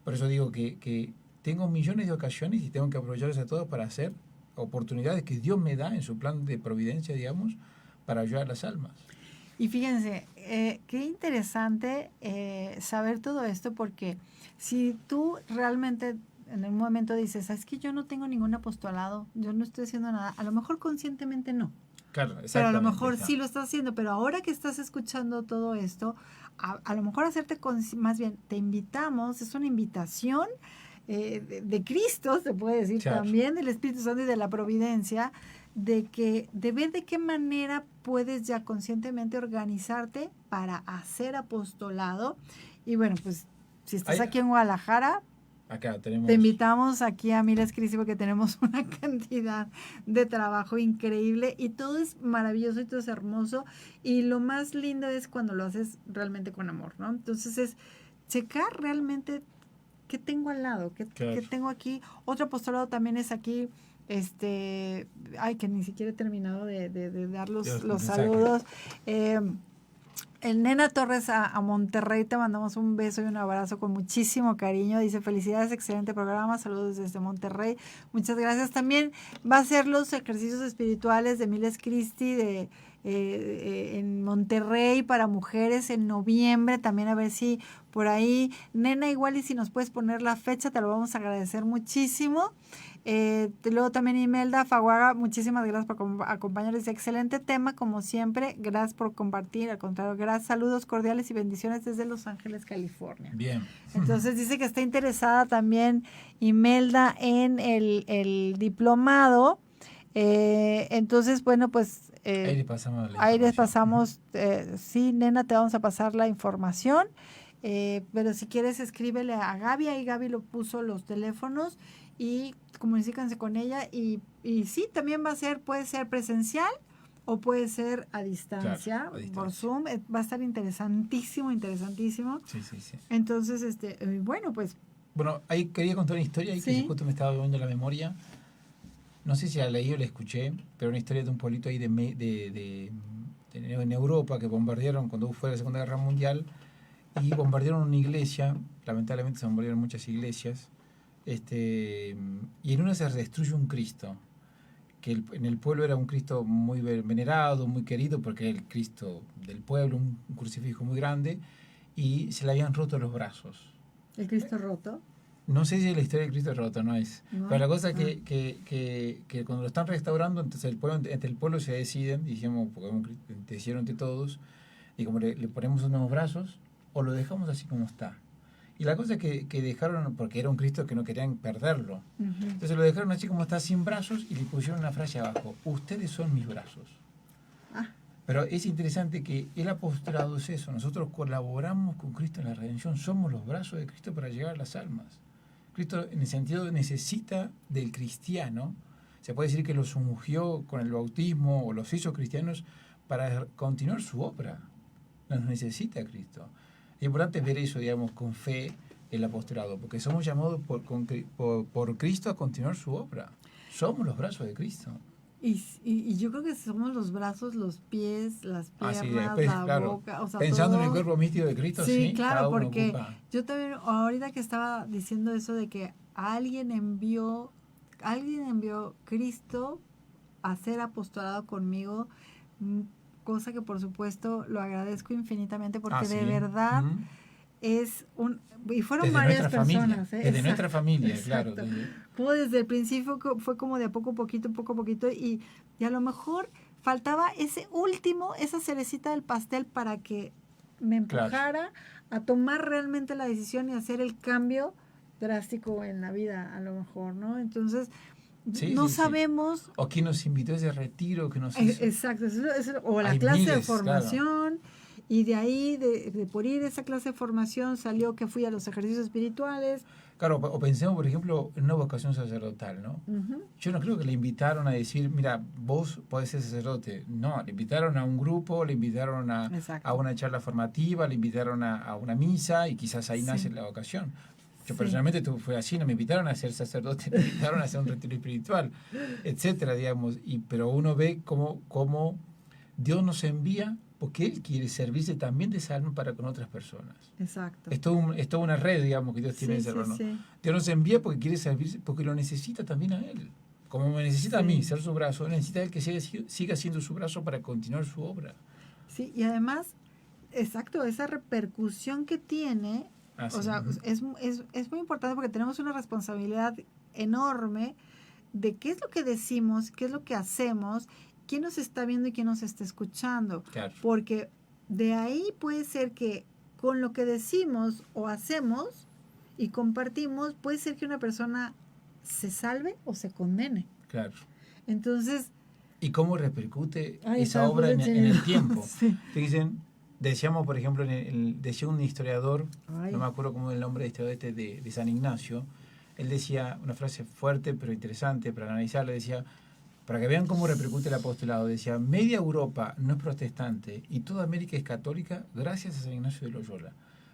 Por eso digo que tengo millones de ocasiones y tengo que aprovecharlas a todas para hacer oportunidades que Dios me da en su plan de providencia, digamos, para ayudar a las almas. Y fíjense, qué interesante saber todo esto, porque si tú realmente en un momento dices, es que yo no tengo ningún apostolado, yo no estoy haciendo nada, a lo mejor conscientemente no, Claro, pero a lo exactamente, mejor claro. sí lo estás haciendo, pero ahora que estás escuchando todo esto, a lo mejor más bien te invitamos, es una invitación de Cristo, se puede decir, Claro. también del Espíritu Santo y de la providencia, de ver de qué manera puedes ya conscientemente organizarte para hacer apostolado. Y bueno, pues si estás Ahí- aquí en Guadalajara, Acá tenemos... te invitamos aquí a Miles Cristi porque tenemos una cantidad de trabajo increíble y todo es maravilloso y todo es hermoso, y lo más lindo es cuando lo haces realmente con amor, ¿no? Entonces es checar realmente qué tengo al lado, qué Claro. tengo aquí. Otro apostolado también es aquí, ay, que ni siquiera he terminado de dar los mensajes. saludos. El Nena Torres a Monterrey, te mandamos un beso y un abrazo con muchísimo cariño. Dice, felicidades, excelente programa, saludos desde Monterrey. Muchas gracias. También va a ser los ejercicios espirituales de Miles Cristi en Monterrey para mujeres en noviembre. También a ver si por ahí, Nena, igual y si nos puedes poner la fecha, te lo vamos a agradecer muchísimo. Luego también Imelda Faguaga, muchísimas gracias por acompañarnos. Excelente tema, como siempre. Gracias por compartir. Al contrario, gracias. Saludos cordiales y bendiciones desde Los Ángeles, California. Bien. Entonces dice que está interesada también Imelda en el diplomado. Entonces, bueno, pues Ahí le pasamos la ahí les información. pasamos, sí, Nena, te vamos a pasar la información. Pero si quieres, escríbele a Gaby. Ahí Gaby lo puso los teléfonos y comuníquense con ella. Y sí, también puede ser presencial o puede ser a distancia, Claro, a distancia. por Zoom. Va a estar interesantísimo. Sí, sí, sí. Entonces, bueno, pues Bueno, ahí quería contar una historia ahí Sí. que justo me estaba viendo la memoria. No sé si la leí o la escuché, pero una historia de un pueblito ahí en Europa que bombardearon cuando fue la Segunda Guerra Mundial, y bombardearon una iglesia. Lamentablemente se bombardearon muchas iglesias, y en una se destruye un Cristo, que en el pueblo era un Cristo muy venerado, muy querido, porque era el Cristo del pueblo, un crucifijo muy grande, y se le habían roto los brazos. el Cristo roto. No sé si es la historia del Cristo roto, no es. No. Pero la cosa es que cuando lo están restaurando, entonces entre el pueblo se deciden, dijimos, decidieron entre todos, y como le ponemos unos brazos, o lo dejamos así como está. Y la cosa es que dejaron, porque era un Cristo que no querían perderlo, Ujú. entonces lo dejaron así como está, sin brazos, y le pusieron una frase abajo: ustedes son mis brazos. Ah. Pero es interesante que el apostolado es eso, nosotros colaboramos con Cristo en la redención, somos los brazos de Cristo para llegar a las almas. Cristo, en el sentido, necesita del cristiano. Se puede decir que los ungió con el bautismo o los hizo cristianos para continuar su obra. Nos necesita Cristo. Es importante ver eso, digamos, con fe, el apostolado, porque somos llamados por Cristo a continuar su obra. Somos los brazos de Cristo. Y yo creo que somos los brazos, los pies, las piernas, después, la claro, boca, o sea, pensando en el todo. cuerpo místico de Cristo, Sí, sí, claro, cada uno porque ocupa. yo también, ahorita que estaba diciendo eso de que alguien envió Cristo a hacer apostolado conmigo, cosa que por supuesto lo agradezco infinitamente porque Sí. de verdad Ujú. y fueron Desde varias nuestra personas, familia, desde Exacto, nuestra familia, exacto. claro. Como desde el principio fue como de poco a poquito, y a lo mejor faltaba esa cerecita del pastel para que me empujara a tomar realmente la decisión y hacer el cambio drástico en la vida, a lo mejor, ¿no? Entonces, Sí, no sí, sí. sabemos. O quién nos invitó a ese retiro que nos hizo. Exacto, o la Hay clase de miles, formación. Y de ahí, por ir a esa clase de formación, salió que fui a los ejercicios espirituales. Claro, o pensemos, por ejemplo, en una vocación sacerdotal, ¿no? Ujú. Yo no creo que le invitaron a decir, mira, vos podés ser sacerdote. No, le invitaron a un grupo, le invitaron Exacto. a una charla formativa, le invitaron a una misa y quizás ahí Sí. nace la vocación. Yo Sí. personalmente fue así, no me invitaron a ser sacerdote, me invitaron a hacer un retiro espiritual, etcétera, digamos. Pero uno ve cómo Dios nos envía porque Él quiere servirse también de esa alma para con otras personas. Exacto. Es toda una red, digamos, que Dios tiene Sí, de ser, ¿no? sí. Dios nos envía porque quiere servirse, porque lo necesita también a Él. Como me necesita a Sí. mí ser su brazo, Él necesita a Él que siga siendo su brazo para continuar su obra. Sí, y además, exacto, esa repercusión que tiene, Así, o sea, ujú. es muy importante porque tenemos una responsabilidad enorme de qué es lo que decimos, qué es lo que hacemos, quién nos está viendo y quién nos está escuchando. Claro. Porque de ahí puede ser que con lo que decimos o hacemos y compartimos, puede ser que una persona se salve o se condene. Claro. Entonces, ¿Y cómo repercute ahí esa está, obra en Julio el Chenino. tiempo? Sí. Te dicen, decíamos, por ejemplo, decía un historiador, Ay. no me acuerdo cómo es el nombre de historiador de San Ignacio, él decía una frase fuerte pero interesante para analizarla, decía, para que vean cómo repercute el apostolado, decía, media Europa no es protestante y toda América es católica gracias a San Ignacio de Loyola.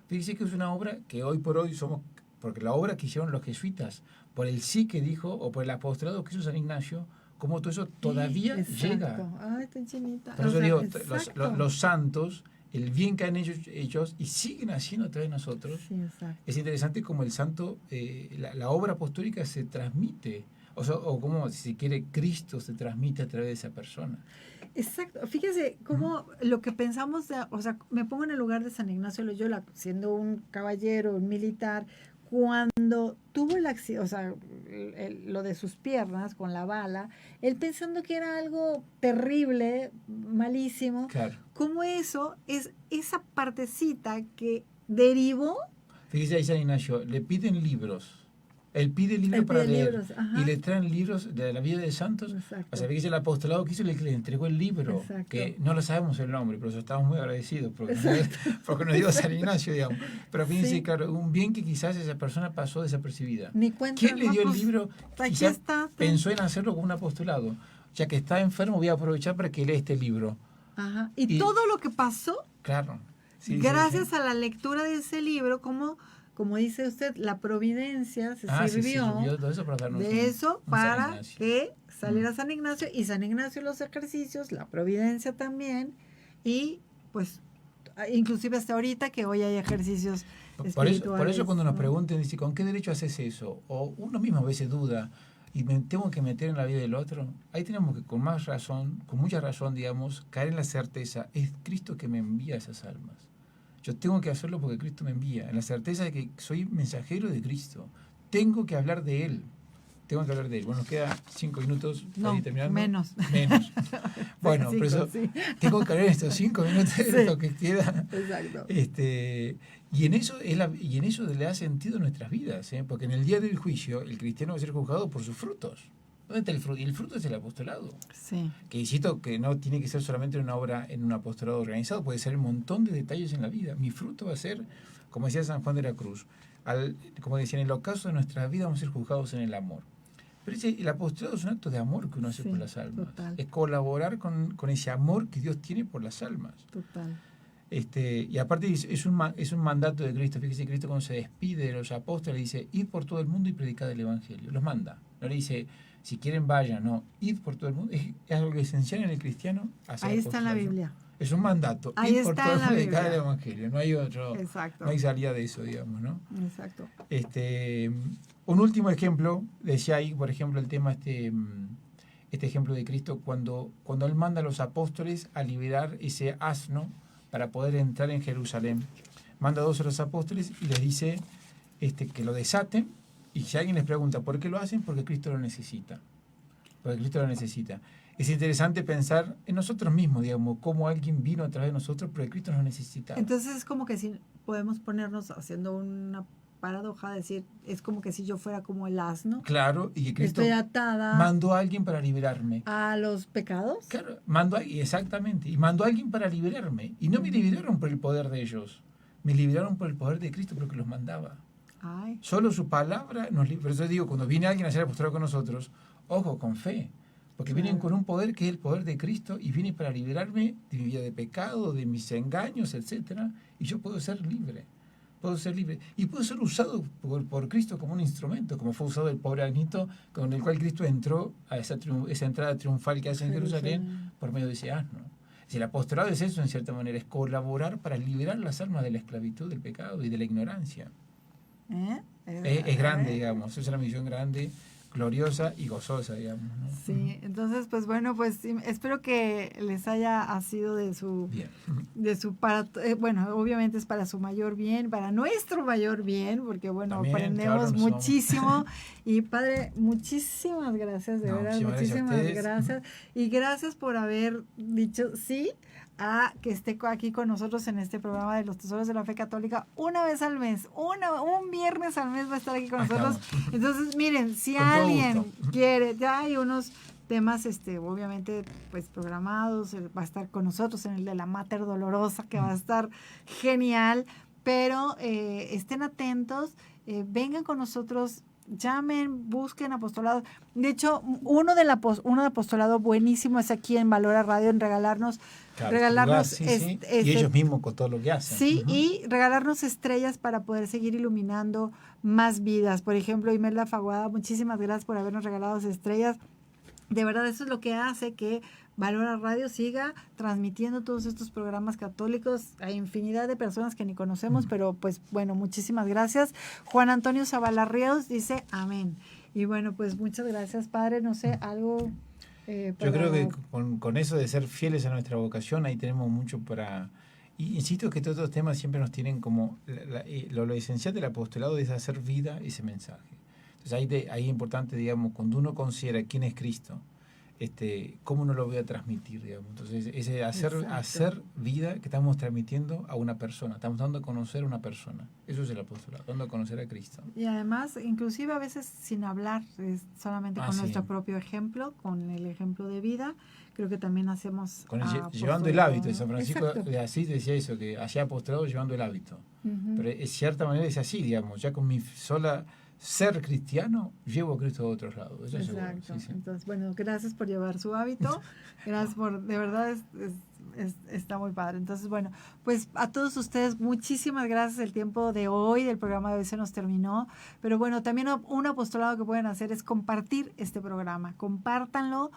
Fíjese que es una obra que hoy por hoy somos, porque la obra que hicieron los jesuitas, por el sí que dijo, o por el apostolado que hizo San Ignacio, como todo eso todavía Exacto. llega. Ay, está chinita. Por O eso sea, digo, exacto. los santos, el bien que han hecho ellos y siguen haciendo a través de nosotros, Sí, exacto. es interesante como el santo, la obra apostólica se transmite, o como si se quiere Cristo se transmite a través de esa persona. Exacto. Fíjese cómo lo que pensamos, o sea, me pongo en el lugar de San Ignacio de Loyola, siendo un caballero, un militar, cuando tuvo el accidente, o sea, lo de sus piernas con la bala, él pensando que era algo terrible, malísimo, Claro. como eso es esa partecita que derivó. Fíjese ahí San Ignacio, le piden libros. Él pide libros Él para pide leer libros, ajá. y le traen libros de la vida de santos. Exacto. O sea, fíjese el apostolado que hizo, le entregó el libro, Exacto. que no lo sabemos el nombre, pero eso estamos muy agradecidos porque nos dio San Ignacio, digamos. Pero fíjense, Sí. claro, un bien que quizás esa persona pasó desapercibida. Ni cuenta. ¿Quién le no, dio pues, el libro? aquí Quizás está. pensó en hacerlo con un apostolado. Ya que está enfermo, voy a aprovechar para que lea este libro. Ajá. Y todo lo que pasó, Claro. Sí, gracias sí. a la lectura de ese libro, como dice usted, la providencia se Sí, sirvió sirvió todo eso para darnos de eso un San para Ignacio. que saliera San Ignacio, y San Ignacio los ejercicios, la providencia también, y pues inclusive hasta ahorita que hoy hay ejercicios espirituales. Por eso cuando nos ¿no? pregunten, dice, ¿con qué derecho haces eso? O uno mismo a veces duda y me tengo que meter en la vida del otro. Ahí tenemos que con mucha razón, digamos, caer en la certeza, es Cristo que me envía esas almas. Yo tengo que hacerlo porque Cristo me envía, en la certeza de que soy mensajero de Cristo. Tengo que hablar de Él. Bueno, nos queda 5 minutos para No, ir terminando. menos. Bueno, Sí, por eso sí. tengo que hablar en estos 5 minutos de Sí. lo que queda. Exacto. Y en eso le da sentido a nuestras vidas, ¿eh? Porque en el día del juicio el cristiano va a ser juzgado por sus frutos. ¿Dónde está el fruto? Y el fruto es el apostolado. Sí. Que insisto que no tiene que ser solamente una obra en un apostolado organizado, puede ser un montón de detalles en la vida. Mi fruto va a ser, como decía San Juan de la Cruz, como decía, en el ocaso de nuestra vida vamos a ser juzgados en el amor. Pero el apostolado es un acto de amor que uno hace Sí, por las almas. total. Es colaborar con ese amor que Dios tiene por las almas. Total. Y aparte es un mandato de Cristo. Fíjese, Cristo cuando se despide de los apóstoles dice, id por todo el mundo y predicad el Evangelio. Los manda. No le dice, si quieren vayan, no. Id por todo el mundo. Es algo esencial en el cristiano. Hacer Ahí está en la apostolado. Biblia. Es un mandato. Ahí Id por está todo en el la mundo y predicar el Biblia. Evangelio. No hay otro. Exacto. No hay salida de eso, digamos, ¿no? Exacto. Un último ejemplo, decía ahí, por ejemplo, el tema este ejemplo de Cristo, cuando Él manda a los apóstoles a liberar ese asno para poder entrar en Jerusalén. Manda 2 a los apóstoles y les dice que lo desaten, y si alguien les pregunta ¿por qué lo hacen? Porque Cristo lo necesita. Porque Cristo lo necesita. Es interesante pensar en nosotros mismos, digamos, cómo alguien vino a través de nosotros, porque Cristo nos necesita. Entonces es como que si podemos ponernos haciendo paradoja decir, es como que si yo fuera como el asno. Claro, y que Cristo Estoy atada mandó a alguien para liberarme. a los pecados. Claro, exactamente, y mandó a alguien para liberarme. Y no me liberaron por el poder de ellos, me liberaron por el poder de Cristo, porque los mandaba. Ay, Solo su palabra nos libera. Por eso digo, cuando viene alguien a hacer apostolado con nosotros, ojo, con fe. Porque vienen Claro. con un poder que es el poder de Cristo y viene para liberarme de mi vida de pecado, de mis engaños, etcétera. Y yo puedo ser libre. Puedo ser libre. Y puedo ser usado por Cristo como un instrumento, como fue usado el pobre agnito, con el cual Cristo entró a esa entrada triunfal que hace en Jerusalén por medio de ese asno. Si el apostolado es eso, en cierta manera, es colaborar para liberar las almas de la esclavitud, del pecado y de la ignorancia. ¿eh? Es grande, digamos, es una misión grande, gloriosa y gozosa, digamos, ¿no? Sí, entonces, pues bueno, pues sí, espero que les haya sido de su, Bien. bueno, obviamente es para su mayor bien, para nuestro mayor bien, porque bueno, También, aprendemos claro, nos vamos. muchísimo. Y padre, muchísimas gracias, de No, verdad, muchísimas gracias a muchísimas ustedes. gracias. Y gracias por haber dicho sí a que esté aquí con nosotros en este programa de los Tesoros de la Fe Católica una vez al mes, un viernes al mes va a estar aquí con Acá nosotros. vamos. Entonces, miren, si Con todo alguien gusto. quiere, ya hay unos temas obviamente pues programados, va a estar con nosotros en el de la Mater Dolorosa, que va a estar genial, pero estén atentos, vengan con nosotros, llamen, busquen apostolados. De hecho, uno de apostolado buenísimo es aquí en Valora Radio, en regalarnos Lugar, sí, sí. Y ellos mismos con todo lo que hacen. sí, Ujú. y regalarnos estrellas para poder seguir iluminando más vidas. Por ejemplo, Imelda Faguada, muchísimas gracias por habernos regalado esas estrellas. De verdad, eso es lo que hace que Valora Radio siga transmitiendo todos estos programas católicos a infinidad de personas que ni conocemos, pero pues bueno, muchísimas gracias. Juan Antonio Zavala Ríos dice amén. Y bueno, pues muchas gracias, padre. No sé, algo... Yo creo que con eso de ser fieles a nuestra vocación, ahí tenemos mucho para... Y insisto que todos estos temas siempre nos tienen como... Lo esencial del apostolado es hacer vida ese mensaje. Entonces ahí es importante, digamos, cuando uno considera quién es Cristo, cómo no lo voy a transmitir, digamos. Entonces, ese hacer vida que estamos transmitiendo a una persona, estamos dando a conocer a una persona. Eso es el apostolado, dando a conocer a Cristo. Y además, inclusive a veces sin hablar, solamente con sí. nuestro propio ejemplo, con el ejemplo de vida, creo que también hacemos Llevando el hábito. San Francisco Exacto. de Asís decía eso, que hacía apostolado llevando el hábito. Ujú. Pero de cierta manera es así, digamos, ya con mi sola ser cristiano, llevo a Cristo a otros lados. Eso es seguro, Exacto. sí, sí. Entonces, bueno, gracias por llevar su hábito. Gracias por, de verdad, está muy padre. Entonces, bueno, pues a todos ustedes, muchísimas gracias. El tiempo de hoy, del programa de hoy se nos terminó. Pero bueno, también un apostolado que pueden hacer es compartir este programa. Compártanlo.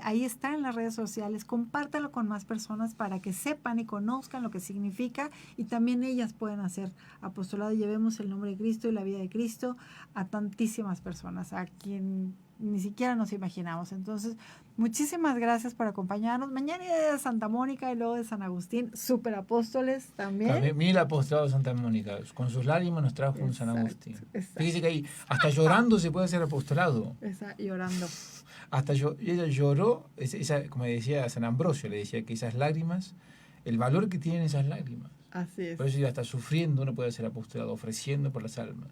Ahí está en las redes sociales. Compártanlo con más personas para que sepan y conozcan lo que significa y también ellas pueden hacer apostolado. Llevemos el nombre de Cristo y la vida de Cristo a tantísimas personas, a quien ni siquiera nos imaginamos. Entonces, muchísimas gracias por acompañarnos. Mañana de Santa Mónica y luego de San Agustín, super apóstoles también. Mira el apostolado de Santa Mónica, con sus lágrimas nos trajo un San Agustín. Exacto. Fíjese que ahí, hasta llorando se puede hacer apostolado. Llorando. Ella lloró, como decía San Ambrosio, le decía que esas lágrimas, el valor que tienen esas lágrimas. Así es. Por eso hasta sufriendo uno puede hacer apostolado, ofreciendo por las almas.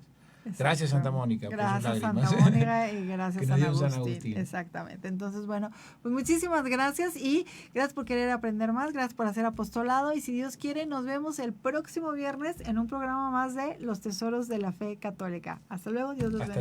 Gracias Santa Mónica por sus Gracias lágrimas. Santa Mónica y gracias Que nos dio San San Agustín. Agustín. Exactamente. Entonces, bueno, pues muchísimas gracias y gracias por querer aprender más, gracias por hacer apostolado y si Dios quiere nos vemos el próximo viernes en un programa más de Los Tesoros de la Fe Católica. Hasta luego, Dios los bendiga.